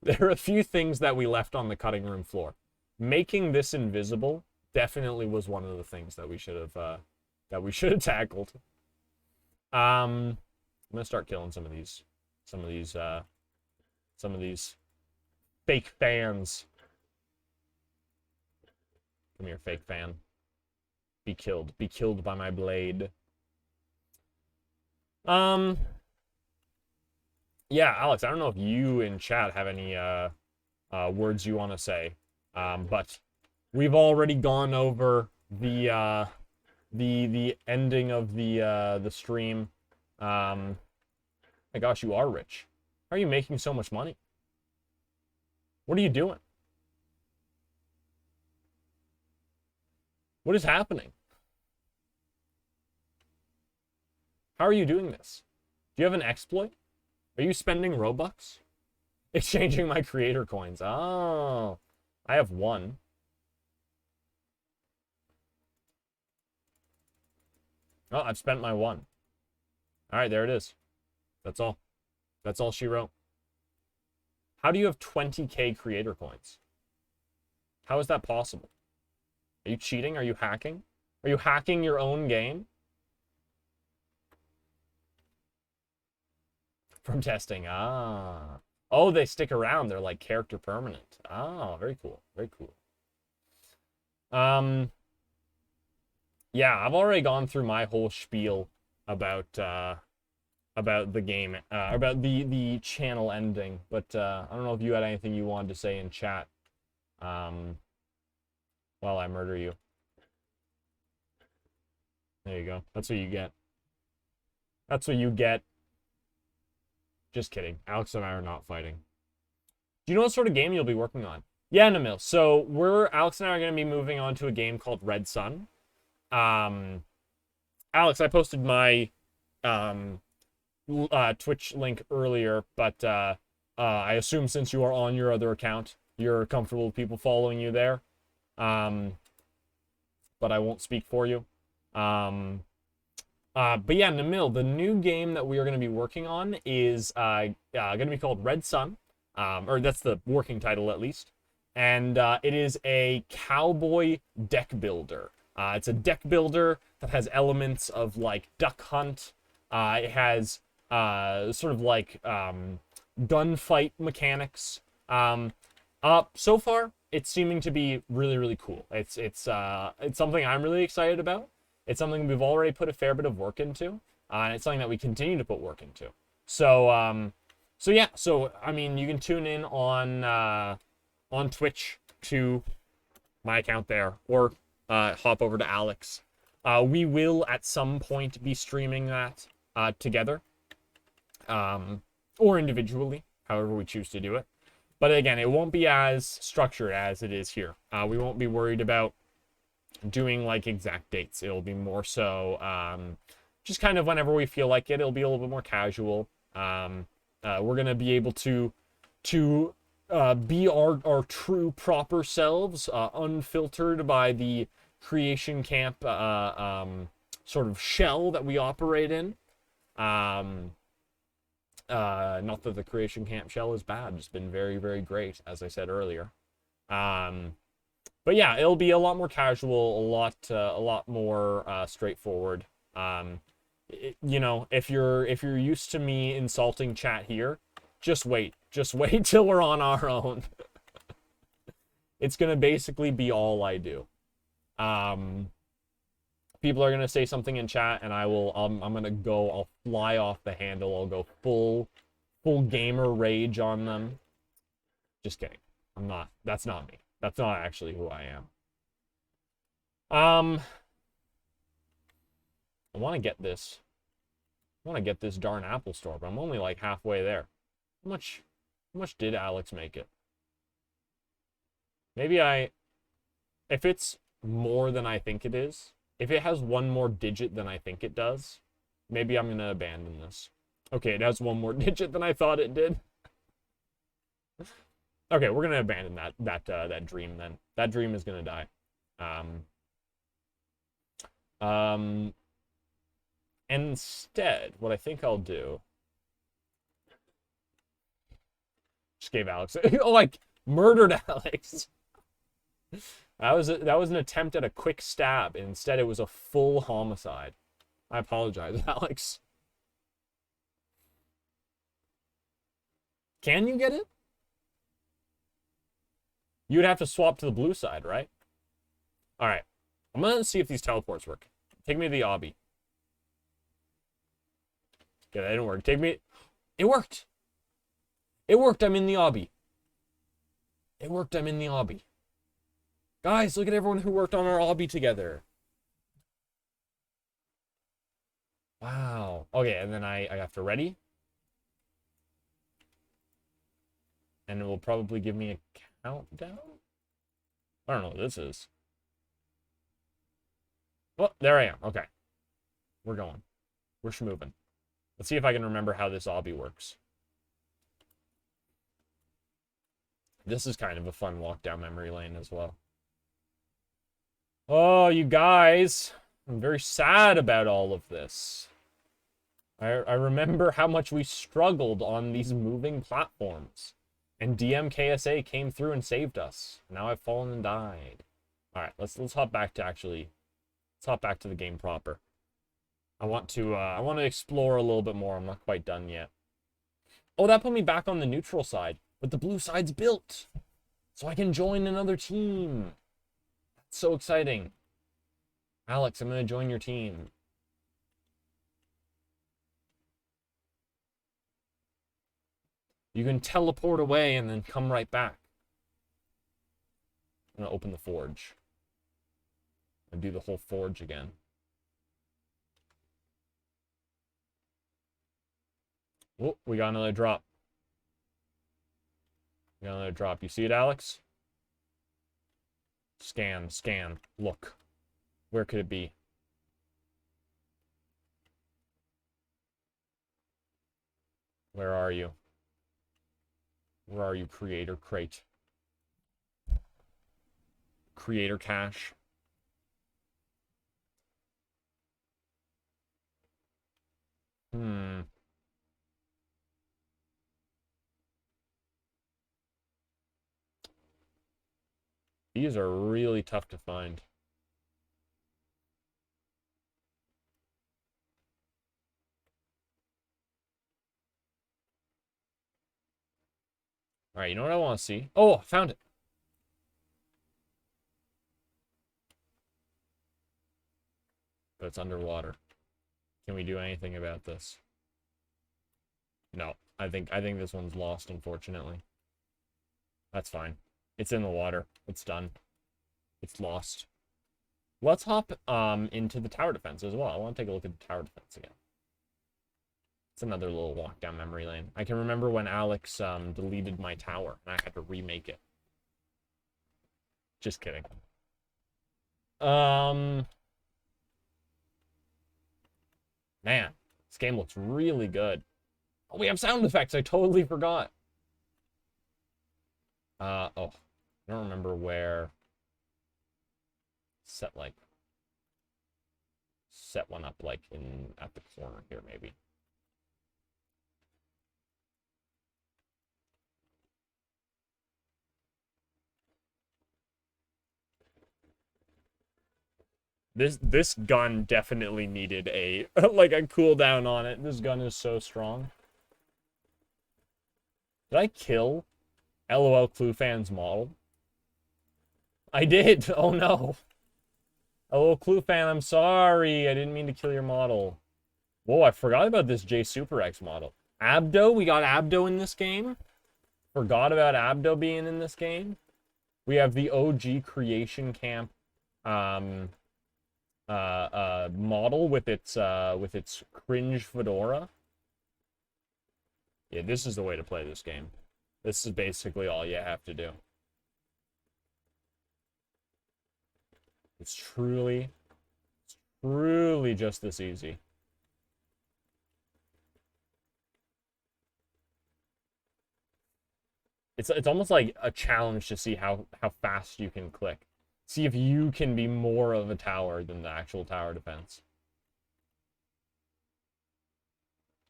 There are a few things that we left on the cutting room floor. Making this invisible definitely was one of the things that we should have tackled. I'm gonna start killing some of these fake fans. Come here, fake fan. Be killed. Be killed by my blade. Yeah, Alex, I don't know if you in chat have any words you want to say. But we've already gone over the ending of the stream. My gosh, you are rich. How are you making so much money? What are you doing? What is happening? How are you doing this? Do you have an exploit? Are you spending Robux? Exchanging my creator coins. Oh, I have one. Oh, I've spent my one. All right, there it is. That's all. That's all she wrote. How do you have 20k creator coins? How is that possible? Are you cheating? Are you hacking? Are you hacking your own game? From testing. Ah. Oh, they stick around. They're like character permanent. Ah, very cool. Very cool. Yeah, I've already gone through my whole spiel about the game, about the channel ending, but I don't know if you had anything you wanted to say in chat. While I murder you. There you go. That's what you get. That's what you get. Just kidding. Alex and I are not fighting. Do you know what sort of game you'll be working on? Yeah, Namil. So Alex and I are going to be moving on to a game called Red Sun. Alex, I posted my Twitch link earlier, but I assume since you are on your other account, you're comfortable with people following you there. But I won't speak for you. But yeah, Namil, the new game that we are going to be working on is going to be called Red Sun, or that's the working title at least. And it is a cowboy deck builder. It's a deck builder that has elements of like Duck Hunt. It has sort of like gunfight mechanics. So far, it's seeming to be really, really cool. It's something I'm really excited about. It's something we've already put a fair bit of work into, and it's something that we continue to put work into. So, yeah. So, I mean, you can tune in on Twitch to my account there, or hop over to Alex. We will at some point be streaming that together, or individually, however we choose to do it. But again, it won't be as structured as it is here. We won't be worried about doing like exact dates. It'll be more so just kind of whenever we feel like it. It'll be a little bit more casual. We're gonna be able to be our true proper selves, unfiltered by the creation camp sort of shell that we operate in. Not that the creation camp shell is bad. It's been very, very great, as I said earlier. But yeah, it'll be a lot more casual, a lot more straightforward. You know, if you're used to me insulting chat here, just wait till we're on our own. It's gonna basically be all I do. People are gonna say something in chat, and I'm I'll fly off the handle. I'll go full gamer rage on them. Just kidding. I'm not. That's not me. That's not actually who I am. I want to get this. I want to get this darn Apple Store, but I'm only like halfway there. How much did Alex make it? Maybe if it's more than I think it is, if it has one more digit than I think it does, maybe I'm gonna abandon this. Okay, it has one more digit than I thought it did. Okay, we're gonna abandon that dream then. That dream is gonna die. Instead, what I think I'll do, just gave Alex, oh, like murdered Alex. That was an attempt at a quick stab. Instead, it was a full homicide. I apologize, Alex. Can you get it? You would have to swap to the blue side, right? All right. I'm gonna see if these teleports work. Take me to the obby. Okay, that didn't work. Take me. It worked. It worked. I'm in the obby. It worked. I'm in the obby. Guys, look at everyone who worked on our obby together. Wow. Okay, and then I have to ready. And it will probably give me a countdown? I don't know what this is. Well, there I am. Okay. We're going. We're schmoving. Let's see if I can remember how this obby works. This is kind of a fun walk down memory lane as well. Oh, you guys. I'm very sad about all of this. I remember how much we struggled on these moving platforms. And DMKSA came through and saved us. Now I've fallen and died. Alright, let's hop back to let's hop back to the game proper. I want to explore a little bit more. I'm not quite done yet. Oh, that put me back on the neutral side. But the blue side's built. So I can join another team. That's so exciting. Alex, I'm gonna join your team. You can teleport away and then come right back. I'm gonna open the forge. And do the whole forge again. Oh, we got another drop. We got another drop. You see it, Alex? Scan, scan, look. Where could it be? Where are you? Where are you, Creator Crate? Creator Cache. These are really tough to find. All right, you know what I want to see? Oh, I found it. But it's underwater. Can we do anything about this? No. I think this one's lost, unfortunately. That's fine. It's in the water. It's done. It's lost. Let's hop into the tower defense as well. I want to take a look at the tower defense again. It's another little walk down memory lane. I can remember when Alex deleted my tower and I had to remake it. Just kidding. Man, this game looks really good. Oh, we have sound effects. I totally forgot. Oh, I don't remember where. Set one up like at the corner here, maybe. This gun definitely needed a like a cooldown on it. This gun is so strong. Did I kill LOL Cluefan's model? I did. Oh no. LOL Cluefan, I'm sorry. I didn't mean to kill your model. Whoa, I forgot about this J Super X model. Abdo, we got Abdo in this game. Forgot about Abdo being in this game. We have the OG Creation Camp model with its cringe fedora. Yeah, this is the way to play this game. This is basically all you have to do. It's truly just this easy. It's almost like a challenge to see how fast you can click. See if you can be more of a tower than the actual tower defense.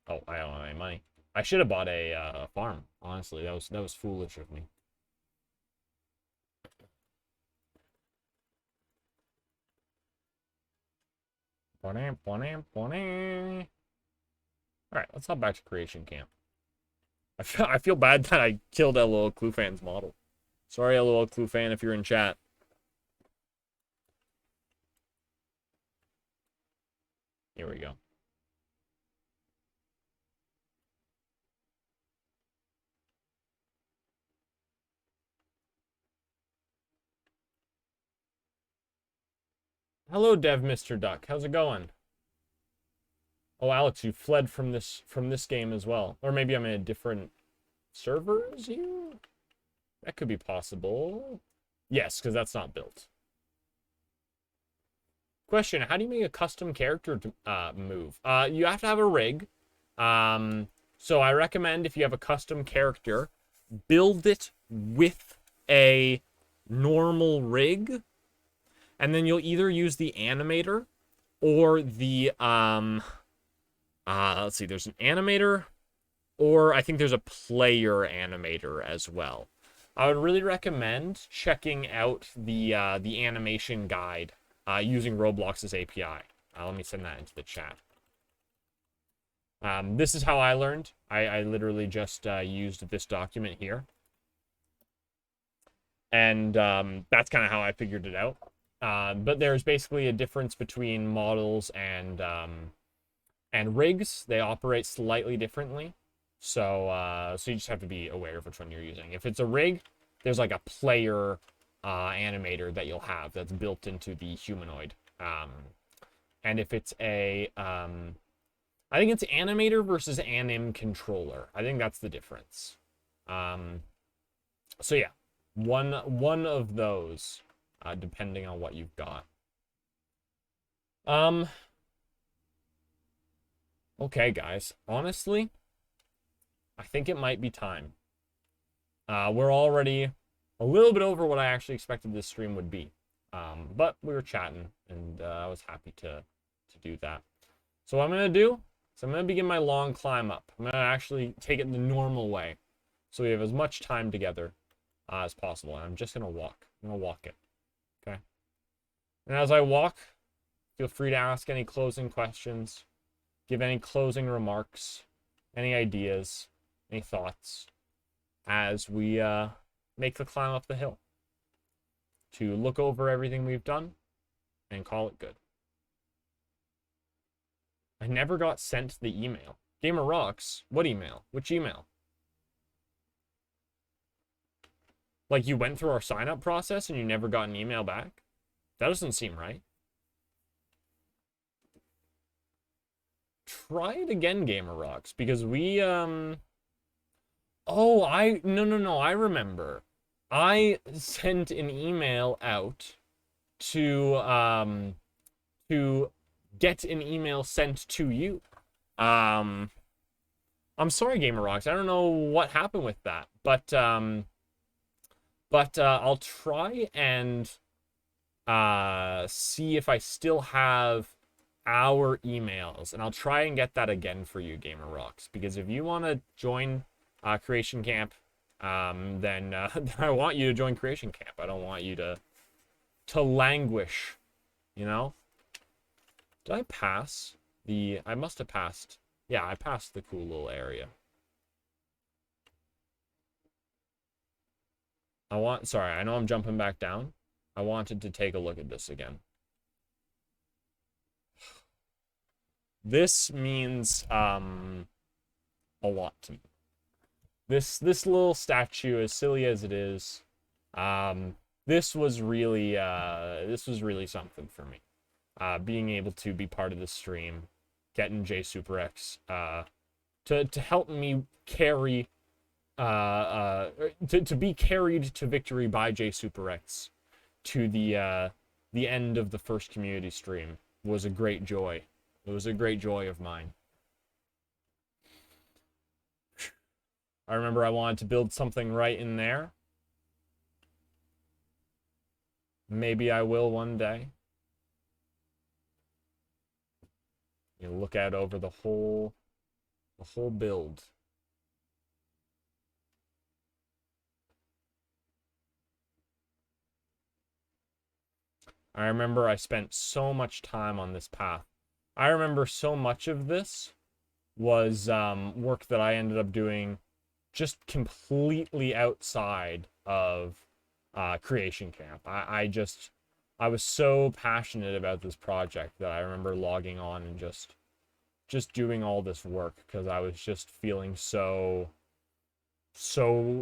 Oh, I don't have any money. I should have bought a farm. Honestly, that was foolish of me. Alright, let's hop back to Creation Camp. I feel bad that I killed LOL Cluefan's model. Sorry, LOL Cluefan, if you're in chat. Here we go. Hello, Dev Mr. Duck. How's it going? Oh, Alex, you fled from this game as well. Or maybe I'm in a different server as you? That could be possible. Yes, because that's not built. Question, how do you make a custom character move? You have to have a rig. So I recommend if you have a custom character, build it with a normal rig. And then you'll either use the animator or the, let's see, there's an animator, or I think there's a player animator as well. I would really recommend checking out the animation guide using Roblox's API. Let me send that into the chat. This is how I learned. I literally just used this document here. And that's kind of how I figured it out. But there's basically a difference between models and rigs. They operate slightly differently. So you just have to be aware of which one you're using. If it's a rig, there's like a player animator that you'll have that's built into the humanoid. And if it's a, I think it's animator versus anim controller. I think that's the difference. So yeah, one of those, depending on what you've got. Okay, guys. Honestly, I think it might be time. We're already a little bit over what I actually expected this stream would be. But we were chatting, and I was happy to do that. So what I'm going to do is I'm going to begin my long climb up. I'm going to actually take it the normal way, so we have as much time together as possible. And I'm just going to walk. I'm going to walk it. Okay? And as I walk, feel free to ask any closing questions, give any closing remarks, any ideas, any thoughts, as we make the climb up the hill to look over everything we've done and call it good. I never got sent the email. Gamer Rocks? What email? Which email? Like you went through our sign-up process and you never got an email back? That doesn't seem right. Try it again, Gamer Rocks, because we, Oh, no, I remember. I sent an email out to get an email sent to you. I'm sorry, Gamer Rocks. I don't know what happened with that, but I'll try and see if I still have our emails, and I'll try and get that again for you, Gamer Rocks, because if you want to join Creation Camp, then I want you to join Creation Camp. I don't want you to languish, you know? Did I pass the... I must have passed. Yeah, I passed the cool little area. Sorry, I know I'm jumping back down. I wanted to take a look at this again. This means a lot to me. This little statue, as silly as it is, this was really something for me. Being able to be part of the stream, getting JSuperX to help me carry to be carried to victory by JSuperX to the end of the first community stream was a great joy. It was a great joy of mine. I remember I wanted to build something right in there. Maybe I will one day. You look out over the whole build. I remember I spent so much time on this path I remember so much of this was work that I ended up doing just completely outside of Creation Camp. I was so passionate about this project that I remember logging on and just doing all this work because I was just feeling so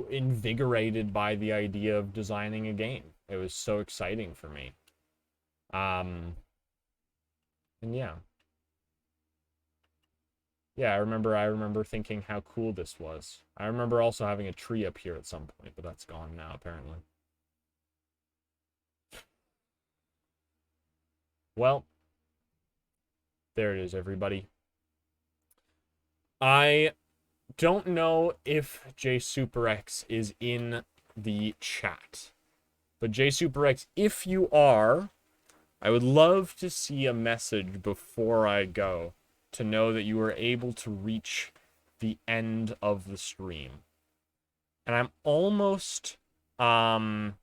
invigorated by the idea of designing a game. It was so exciting for me. Um, and yeah. Yeah, I remember thinking how cool this was. I remember also having a tree up here at some point, but that's gone now apparently. Well, there it is, everybody. I don't know if JSuperX is in the chat. But JSuperX, if you are, I would love to see a message before I go to know that you were able to reach the end of the stream. And I'm almost in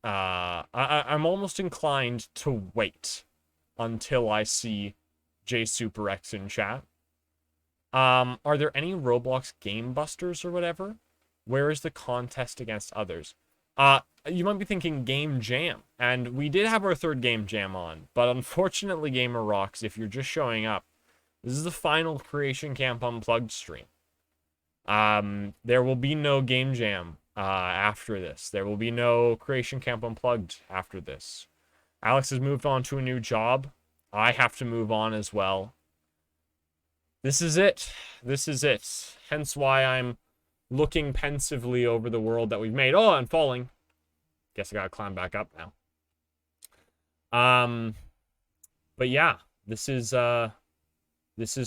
I'm almost inclined to wait until I see JSuperX in chat. Are there any Roblox Game Busters or whatever? Where is the contest against others? You might be thinking Game Jam, and we did have our third Game Jam on, but unfortunately, Gamer Rocks, if you're just showing up, this is the final Creation Camp Unplugged stream. There will be no Game Jam after this. There will be no Creation Camp Unplugged after this. Alex has moved on to a new job. I have to move on as well. This is it. This is it. Hence why I'm looking pensively over the world that we've made. Oh, I'm falling. Guess I gotta climb back up now. But yeah, this is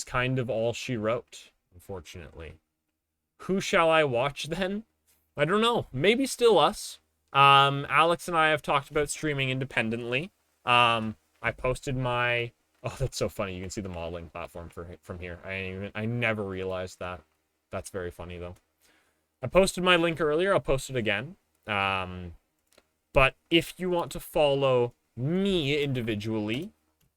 kind of all she wrote, unfortunately. Who shall I watch then? I don't know. Maybe still us. Alex and I have talked about streaming independently. I posted my... Oh, that's so funny. You can see the modeling platform from here. I never realized that. That's very funny, though. I posted my link earlier. I'll post it again. But if you want to follow me individually,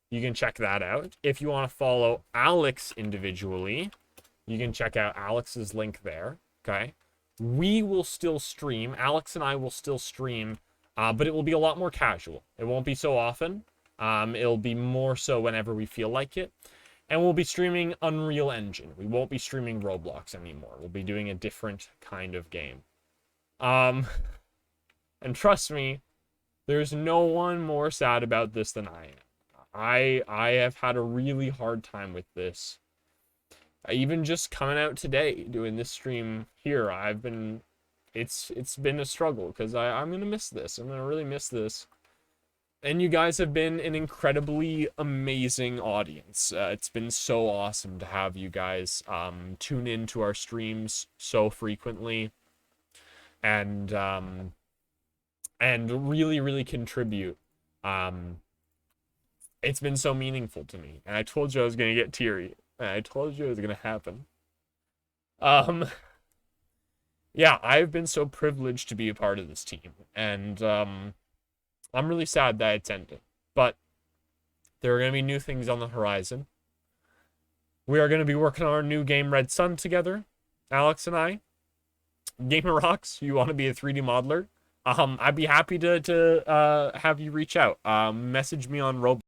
you can check that out. If you want to follow Alex individually, you can check out Alex's link there, okay? We will still stream. Alex and I will still stream, but it will be a lot more casual. It won't be so often. It'll be more so whenever we feel like it. And we'll be streaming Unreal Engine. We won't be streaming Roblox anymore. We'll be doing a different kind of game. And trust me, there's no one more sad about this than I am. I have had a really hard time with this. Even just coming out today, doing this stream here, it's been a struggle, because I'm going to miss this. I'm going to really miss this. And you guys have been an incredibly amazing audience. It's been so awesome to have you guys tune into our streams so frequently and really, really contribute. It's been so meaningful to me. And I told you I was going to get teary. And I told you it was going to happen. Yeah, I've been so privileged to be a part of this team. And I'm really sad that it's ended, but there are going to be new things on the horizon. We are going to be working on our new game Red Sun together, Alex and I. Gamer Rocks, you want to be a 3D modeler? I'd be happy to have you reach out. Message me on Roblox.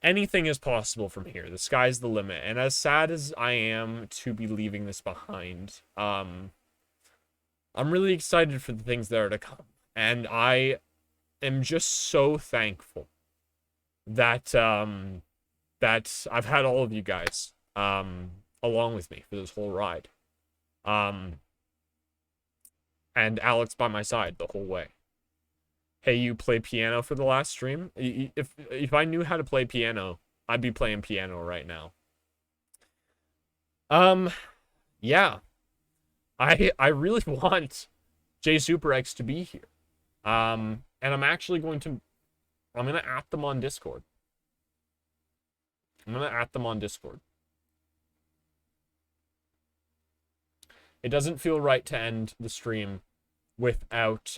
Anything is possible from here. The sky's the limit. And as sad as I am to be leaving this behind, I'm really excited for the things that are to come. And I am just so thankful that that I've had all of you guys along with me for this whole ride. And Alex by my side the whole way. Hey, you play piano for the last stream? If I knew how to play piano, I'd be playing piano right now. Yeah. I really want JSuperX to be here. And I'm gonna at them on Discord. I'm gonna at them on Discord. It doesn't feel right to end the stream without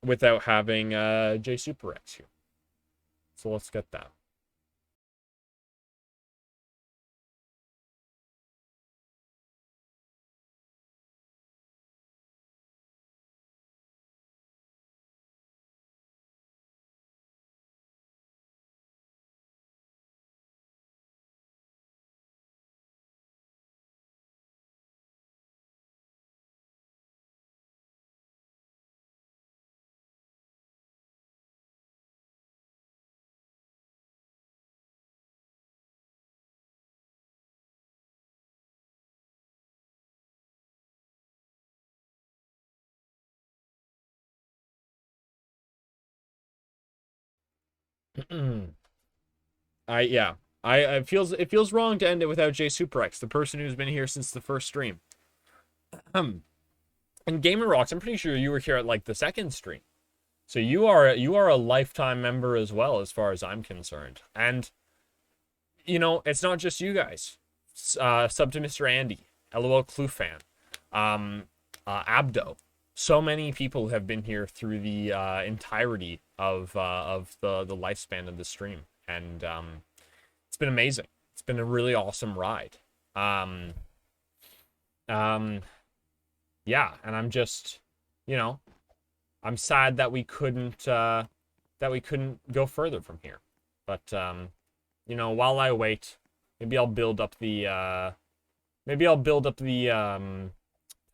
without having J Super X here. So let's get that. Yeah. It feels wrong to end it without J Super X, the person who's been here since the first stream. And Gamer Rocks, I'm pretty sure you were here at like the second stream. So you are a lifetime member as well, as far as I'm concerned. And you know, it's not just you guys. Sub to Mr. Andy, LOL Cluefan, Abdo. So many people have been here through the entirety of the lifespan of the stream, and it's been amazing. It's been a really awesome ride. Yeah, and I'm just, you know, I'm sad that we couldn't go further from here. But you know, while I wait, maybe I'll build up the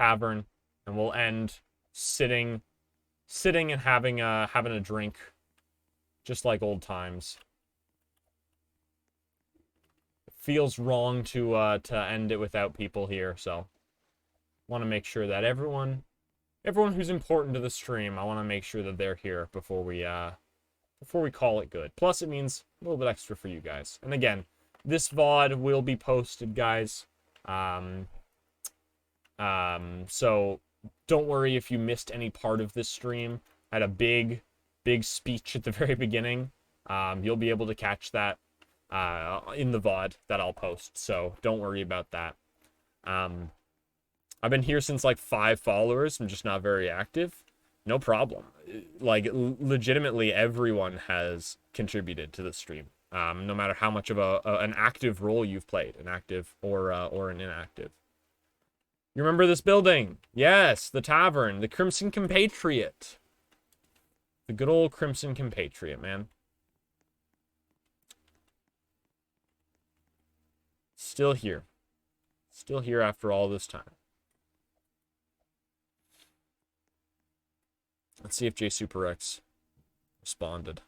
tavern, and we'll end sitting and having a drink, just like old times. It feels wrong to end it without people here, so want to make sure that everyone who's important to the stream, I want to make sure that they're here before we call it good. Plus, it means a little bit extra for you guys. And again, this VOD will be posted, guys. So don't worry if you missed any part of this stream. I had a big speech at the very beginning. You'll be able to catch that in the VOD that I'll post. So don't worry about that. I've been here since like 5 followers. I'm just not very active. No problem. Like, legitimately, everyone has contributed to the stream. No matter how much of an active role you've played, an active or an inactive. You remember this building? Yes, the tavern, the Crimson Compatriot. The good old Crimson Compatriot, man. Still here. Still here after all this time. Let's see if J Super X responded.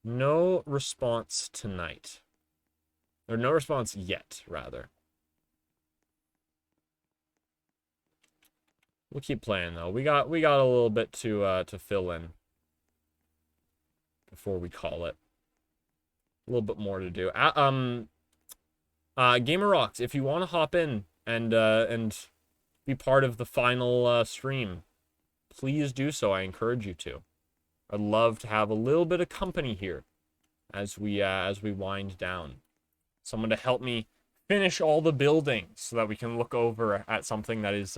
No response tonight. Or no response yet, rather. We'll keep playing though. We got a little bit to fill in before we call it. A little bit more to do. Gamer Rocks, if you want to hop in and be part of the final stream, please do so. I encourage you to. I'd love to have a little bit of company here as we wind down. Someone to help me finish all the buildings so that we can look over at something that is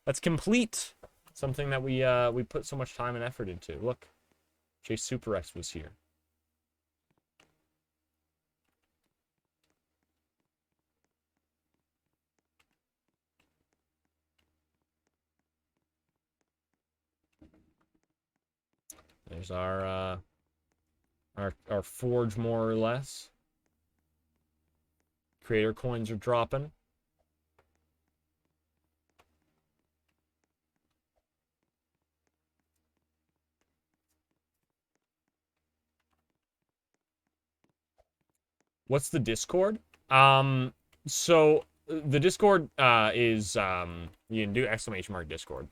that's complete. Something that we put so much time and effort into. Look, J Super X was here. There's our forge, more or less. Creator coins are dropping. What's the Discord? So the Discord is you can do !mark Discord.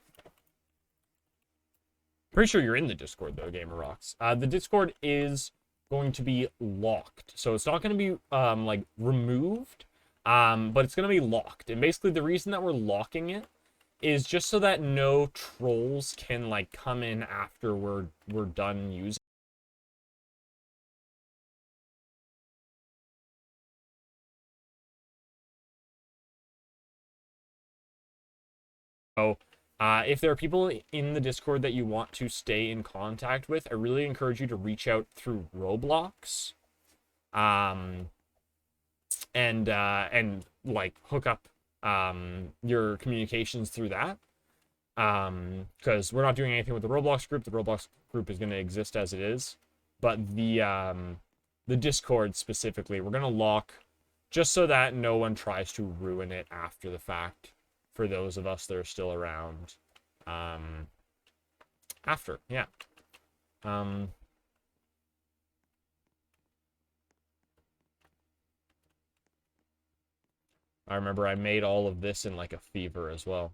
Pretty sure you're in the Discord though, Gamer Rocks. The Discord is going to be locked, so it's not going to be like removed, but it's going to be locked. And basically, the reason that we're locking it is just so that no trolls can like come in after we're done using So, if there are people in the Discord that you want to stay in contact with, I really encourage you to reach out through Roblox, um, and like hook up your communications through that. Because we're not doing anything with the Roblox group. The Roblox group is going to exist as it is, but the Discord specifically, we're going to lock just so that no one tries to ruin it after the fact for those of us that are still around. After, yeah. I remember I made all of this in like a fever as well.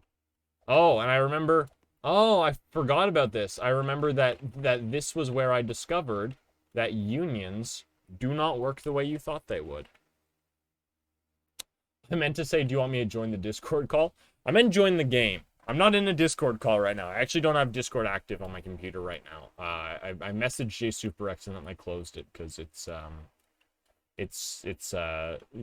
Oh, and I remember, oh, I forgot about this. I remember that this was where I discovered that unions do not work the way you thought they would. I meant to say, do you want me to join the Discord call? I meant join the game. I'm not in a Discord call right now. I actually don't have Discord active on my computer right now. I messaged JSuperX and then I closed it because it's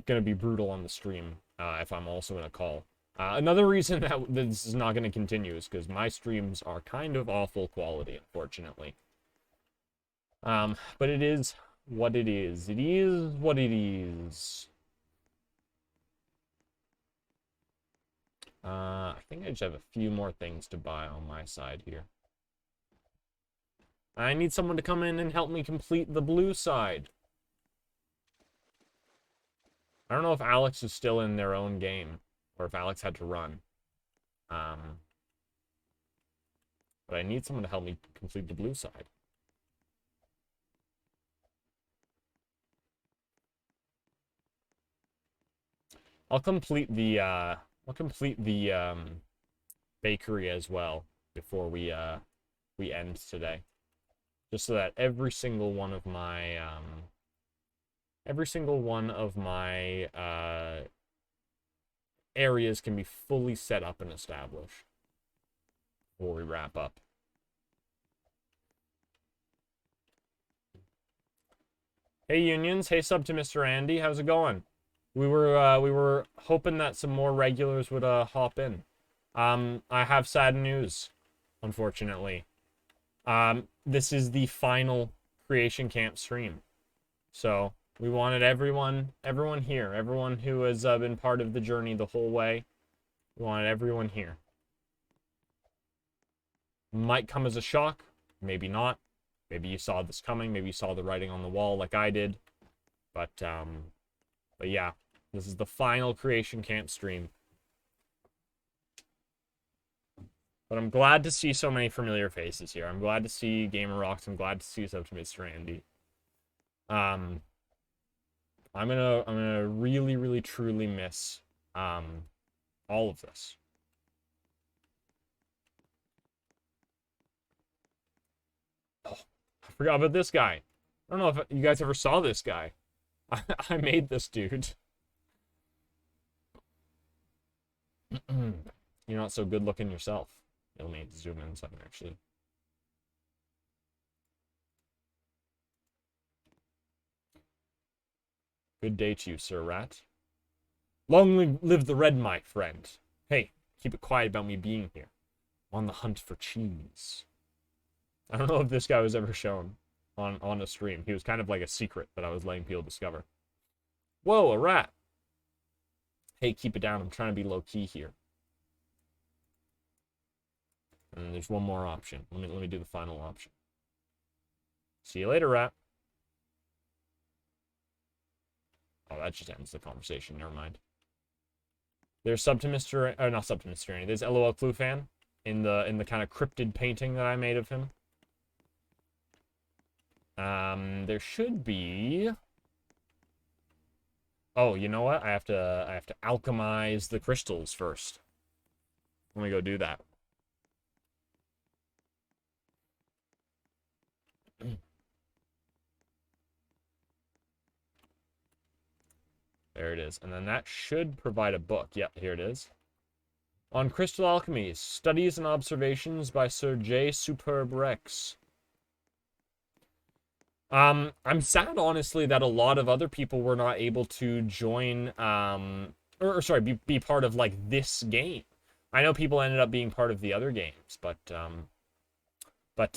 gonna be brutal on the stream if I'm also in a call. Another reason that this is not going to continue is because my streams are kind of awful quality, unfortunately. But it is what it is. It is what it is. I think I just have a few more things to buy on my side here. I need someone to come in and help me complete the blue side. I don't know if Alex is still in their own game, or if Alex had to run. But I need someone to help me complete the blue side. I'll complete the bakery as well before we end today. Just so that every single one of my areas can be fully set up and established before we wrap up. Hey unions, hey sub to Mr. Andy, how's it going? We were hoping that some more regulars would hop in. I have sad news, unfortunately. This is the final Creation Camp stream. So we wanted everyone here, everyone who has been part of the journey the whole way. We wanted everyone here. Might come as a shock, maybe not. Maybe you saw this coming, maybe you saw the writing on the wall like I did. But yeah, this is the final Creation Camp stream. But I'm glad to see so many familiar faces here. I'm glad to see Gamer Rocks. I'm glad to see us up to Mr. Andy. I'm gonna really, really, truly miss all of this. Oh, I forgot about this guy. I don't know if you guys ever saw this guy. I made this dude. You're not so good looking yourself. You'll need to zoom in something, actually. Good day to you, Sir Rat. Long live the red, my friend. Hey, keep it quiet about me being here. I'm on the hunt for cheese. I don't know if this guy was ever shown on a stream. He was kind of like a secret that I was letting people discover. Whoa, a rat. Hey, keep it down. I'm trying to be low-key here. And there's one more option. Let me do the final option. See you later, rat. Oh, that just ends the conversation. Never mind. There's sub to Mr. Or not sub to Mr. Andy. There's LOL Clue fan in the kind of cryptid painting that I made of him. There should be. Oh, you know what? I have to alchemize the crystals first. Let me go do that. There it is. And then that should provide a book. Yep, here it is. On Crystal Alchemy, Studies and Observations by Sir J. Superb Rex. I'm sad, honestly, that a lot of other people were not able to join, be part of, like, this game. I know people ended up being part of the other games, but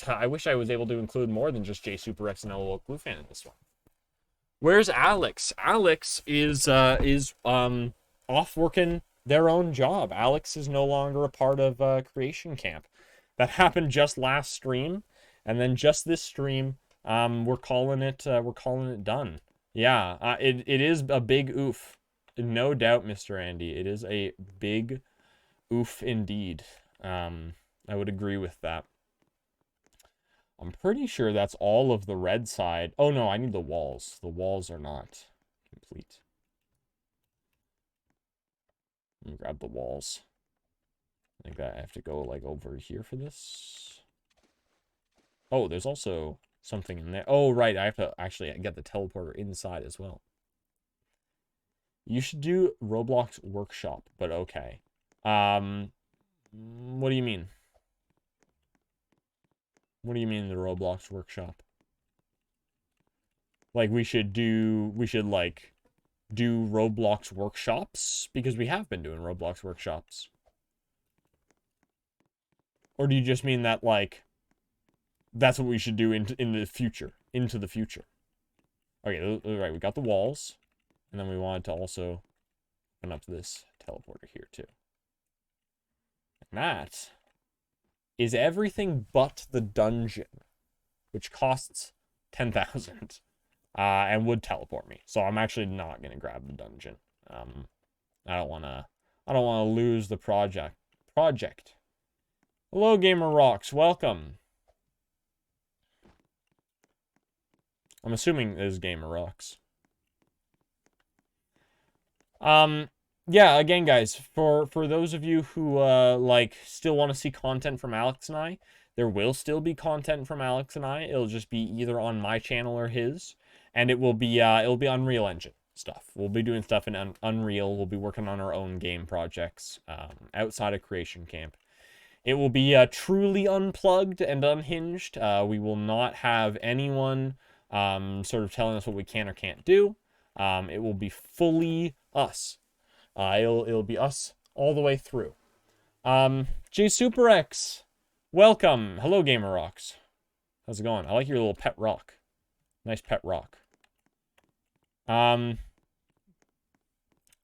I wish I was able to include more than just J Super X and LOL Blue Fan in this one. Where's Alex? Alex is off working their own job. Alex is no longer a part of Creation Camp. That happened just last stream, and then just this stream, we're calling it done. Yeah, it is a big oof, no doubt, Mr. Andy. It is a big oof indeed. I would agree with that. I'm pretty sure that's all of the red side. Oh no, I need the walls. The walls are not complete. Let me grab the walls. I think that I have to go like over here for this. Oh, there's also something in there. Oh, right. I have to actually get the teleporter inside as well. You should do Roblox Workshop, but okay. What do you mean? What do you mean the Roblox Workshop? Like we should like do Roblox workshops because we have been doing Roblox workshops. Or do you just mean that like that's what we should do in the future, into the future? Okay, right, we got the walls, and then we wanted to also open up this teleporter here too. And that is everything but the dungeon, which costs 10,000 and would teleport me. So I'm actually not gonna grab the dungeon. I don't wanna lose the project. Hello, Gamer Rocks. Welcome. I'm assuming it is Gamer Rocks. Yeah, again, guys, for those of you who like still want to see content from Alex and I, there will still be content from Alex and I. It'll just be either on my channel or his, and it'll be Unreal Engine stuff. We'll be doing stuff in Unreal. We'll be working on our own game projects outside of Creation Camp. It will be truly unplugged and unhinged. We will not have anyone sort of telling us what we can or can't do. It will be fully us. It'll be us all the way through. J Super X, welcome. Hello, Gamer Rocks. How's it going? I like your little pet rock. Nice pet rock. I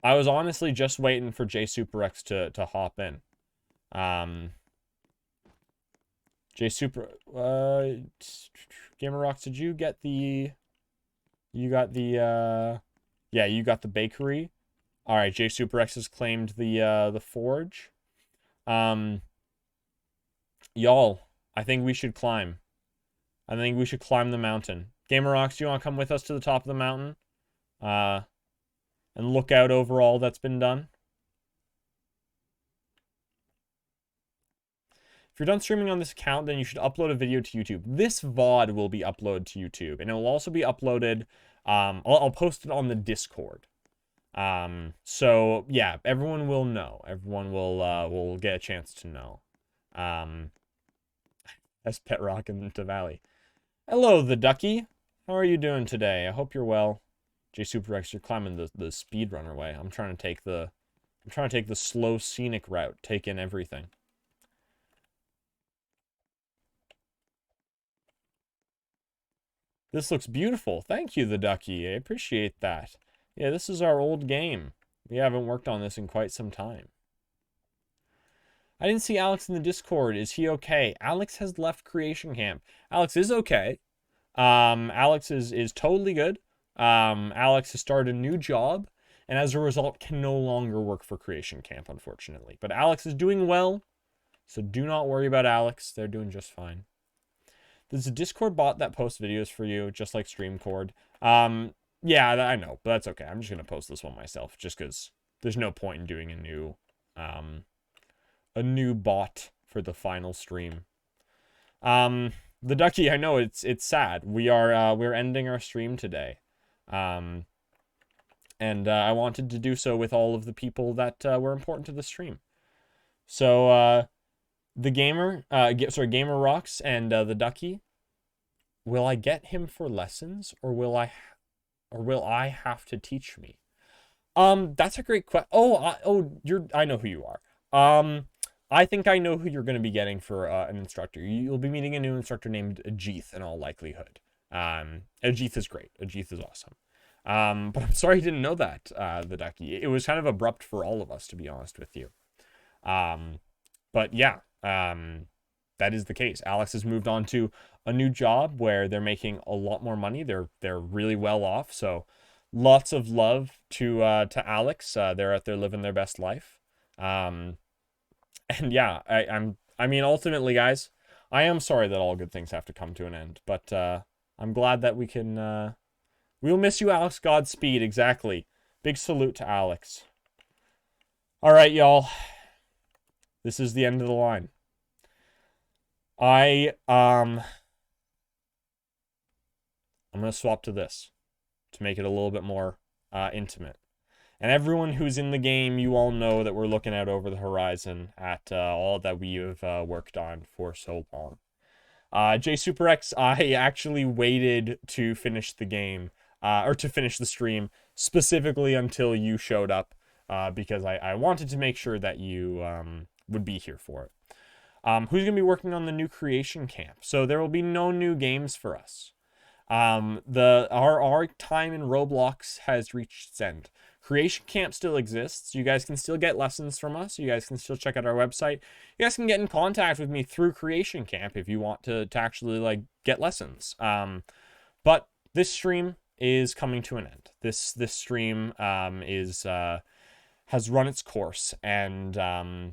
was honestly just waiting for J Super X to hop in. J Super Gamer Rocks, did you get the? You got the yeah, you got the bakery. All right, J Super X has claimed the forge. Y'all, I think we should climb. I think we should climb the mountain. Gamer Rocks, do you want to come with us to the top of the mountain? And look out over all that's been done. If you're done streaming on this account, then you should upload a video to YouTube. This VOD will be uploaded to YouTube, and it will also be uploaded. I'll post it on the Discord. So yeah, everyone will know. Everyone will get a chance to know. That's Pet Rock in the Valley. Hello, the ducky. How are you doing today? I hope you're well. J Super X, you're climbing the speedrunner way. I'm trying to take the slow scenic route, take in everything. This looks beautiful. Thank you, the ducky. I appreciate that. Yeah, this is our old game. We haven't worked on this in quite some time. I didn't see Alex in the Discord. Is he okay? Alex has left Creation Camp. Alex is okay. Alex is totally good. Alex has started a new job, and as a result can no longer work for Creation Camp, unfortunately. But Alex is doing well, so do not worry about Alex. They're doing just fine. There's a Discord bot that posts videos for you, just like StreamCord. Yeah, I know, but that's okay. I'm just going to post this one myself, just because there's no point in doing a new bot for the final stream. The ducky, I know it's sad. We're ending our stream today. And I wanted to do so with all of the people that were important to the stream. So, the Gamer Rocks and the ducky, will I get him for lessons, or will I have to teach me? That's a great question. I know who you are. I think I know who you're going to be getting for an instructor. You'll be meeting a new instructor named Ajith in all likelihood. Ajith is great. Ajith is awesome. But I'm sorry you didn't know that, the Ducky. It was kind of abrupt for all of us, to be honest with you. But yeah, that is the case. Alex has moved on to a new job where they're making a lot more money. They're really well off. So lots of love to Alex. They're out there living their best life. And yeah, I mean, ultimately, guys, I am sorry that all good things have to come to an end. But I'm glad that we can. We'll miss you, Alex. Godspeed. Exactly. Big salute to Alex. All right, y'all. This is the end of the line. I'm gonna swap to this to make it a little bit more intimate. And everyone who's in the game, you all know that we're looking out over the horizon at all that we have worked on for so long. JSuperX, I actually waited to finish the game, or to finish the stream, specifically until you showed up, because I wanted to make sure that you would be here for it. Who's going to be working on the new creation camp? So there will be no new games for us. Our time in Roblox has reached its end. Creation camp still exists. You guys can still get lessons from us. You guys can still check out our website. You guys can get in contact with me through creation camp if you want to actually like get lessons. But this stream is coming to an end. This stream has run its course, and yeah.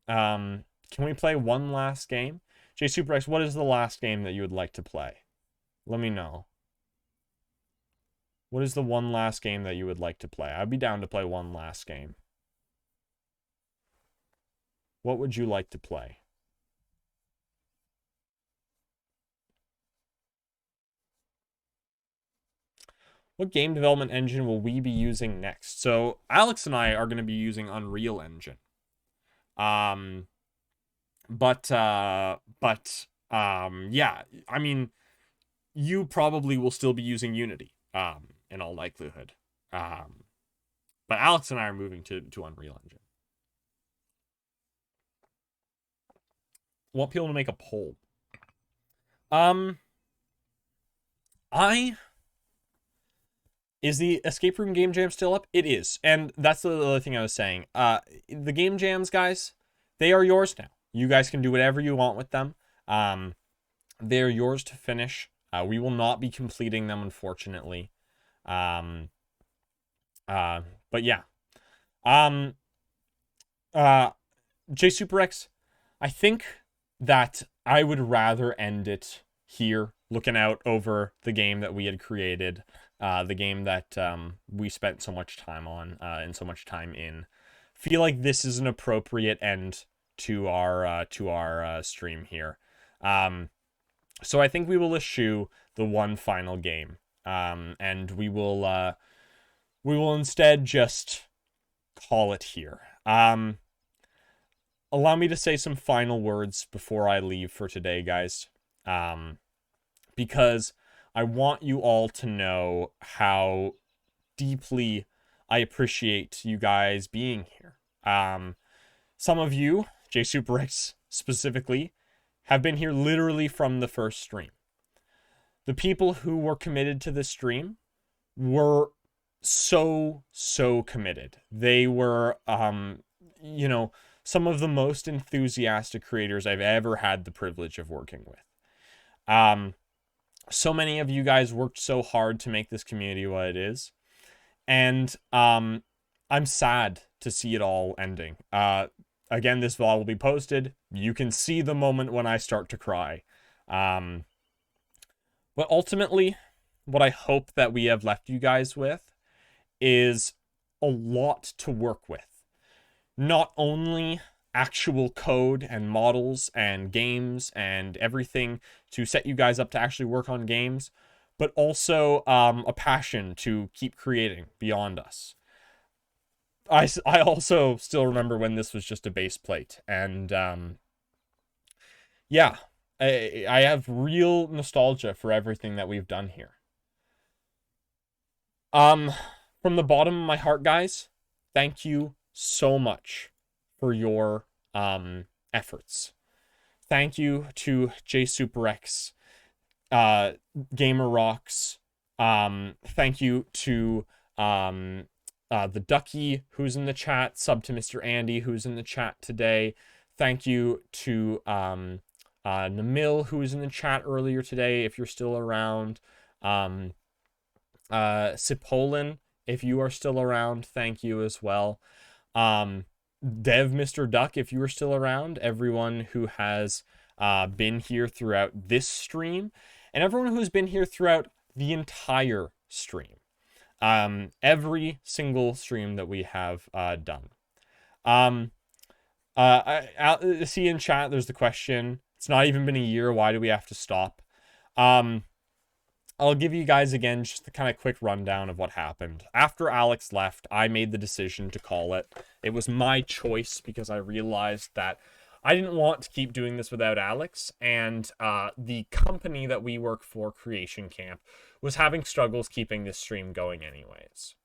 Can we play one last game? JSuperX, what is the last game that you would like to play? Let me know. What is the one last game that you would like to play? I'd be down to play one last game. What would you like to play? What game development engine will we be using next? So Alex and I are going to be using Unreal Engine. Yeah, I mean, you probably will still be using Unity, in all likelihood. But Alex and I are moving to Unreal Engine. I want people to make a poll. Is the Escape Room Game Jam still up? It is. And that's the other thing I was saying. The Game Jams, guys, they are yours now. You guys can do whatever you want with them. They're yours to finish. We will not be completing them, unfortunately. But yeah. JSuperX, I think that I would rather end it here, looking out over the game that we had created, the game that we spent so much time on and so much time in. Feel like this is an appropriate end to our stream here. So I think we will eschew the one final game, and we will instead just call it here. Allow me to say some final words before I leave for today, guys, because I want you all to know how deeply I appreciate you guys being here. Some of you, JSuperX specifically, have been here literally from the first stream. The people who were committed to this stream were so committed. They were, some of the most enthusiastic creators I've ever had the privilege of working with. So many of you guys worked so hard to make this community what it is. And I'm sad to see it all ending. Again, this VOD will be posted. You can see the moment when I start to cry. But ultimately, what I hope that we have left you guys with is a lot to work with. Not only actual code and models and games and everything to set you guys up to actually work on games, but also a passion to keep creating beyond us. I also still remember when this was just a base plate, and yeah, I have real nostalgia for everything that we've done here. From the bottom of my heart, guys, thank you so much for your efforts. Thank you to JSuperX, Gamer Rocks. Thank you to the Ducky, who's in the chat. Sub to Mr. Andy, who's in the chat today. Thank you to Namil, who was in the chat earlier today, if you're still around. Sipolin, if you are still around, thank you as well. Dev Mr. Duck, if you are still around. Everyone who has been here throughout this stream, and everyone who's been here throughout the entire stream. Every single stream that we have done. I see in chat, there's the question. It's not even been a year. Why do we have to stop? I'll give you guys again just the kind of quick rundown of what happened. After Alex left, I made the decision to call it. It was my choice because I realized that I didn't want to keep doing this without Alex, and the company that we work for, Creation Camp, was having struggles keeping this stream going anyways.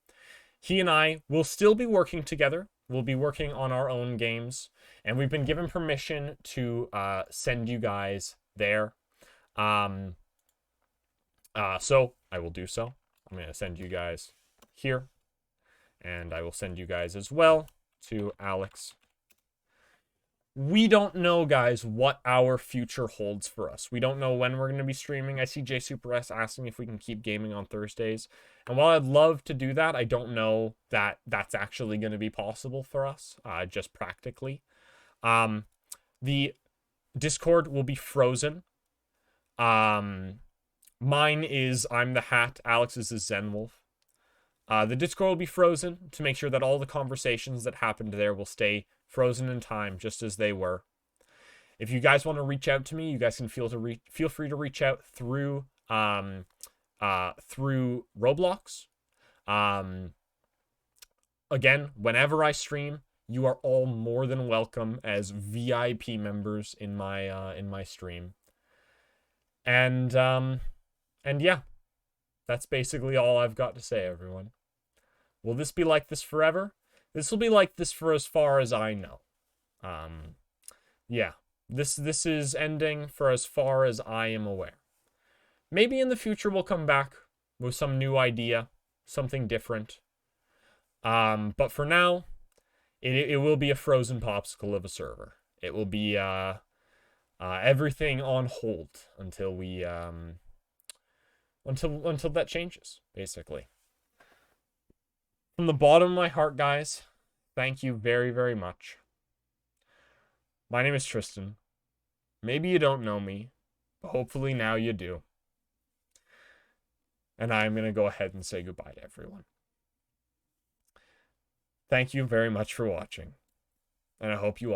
He and I will still be working together. We'll be working on our own games, and we've been given permission to send you guys there. So I will do so. I'm going to send you guys here, and I will send you guys as well to Alex. We don't know, guys, what our future holds for us. We don't know when we're going to be streaming. I see JSuperS asking if we can keep gaming on Thursdays. And while I'd love to do that, I don't know that that's actually going to be possible for us, just practically. The Discord will be frozen. Mine is I'm the Hat. Alex's is Zenwolf. The Discord will be frozen to make sure that all the conversations that happened there will stay frozen in time, just as they were. If you guys want to reach out to me, you guys can feel free to reach out through through Roblox. Again, whenever I stream, you are all more than welcome as VIP members in my stream. And yeah, that's basically all I've got to say, everyone. Will this be like this forever? This will be like this for as far as I know. Yeah, this is ending for as far as I am aware. Maybe in the future we'll come back with some new idea, something different. But for now, it will be a frozen popsicle of a server. It will be everything on hold until we until that changes, basically. From the bottom of my heart, guys, thank you very, very much. My name is Tristan. Maybe you don't know me, but hopefully now you do. And I'm going to go ahead and say goodbye to everyone. Thank you very much for watching, and I hope you all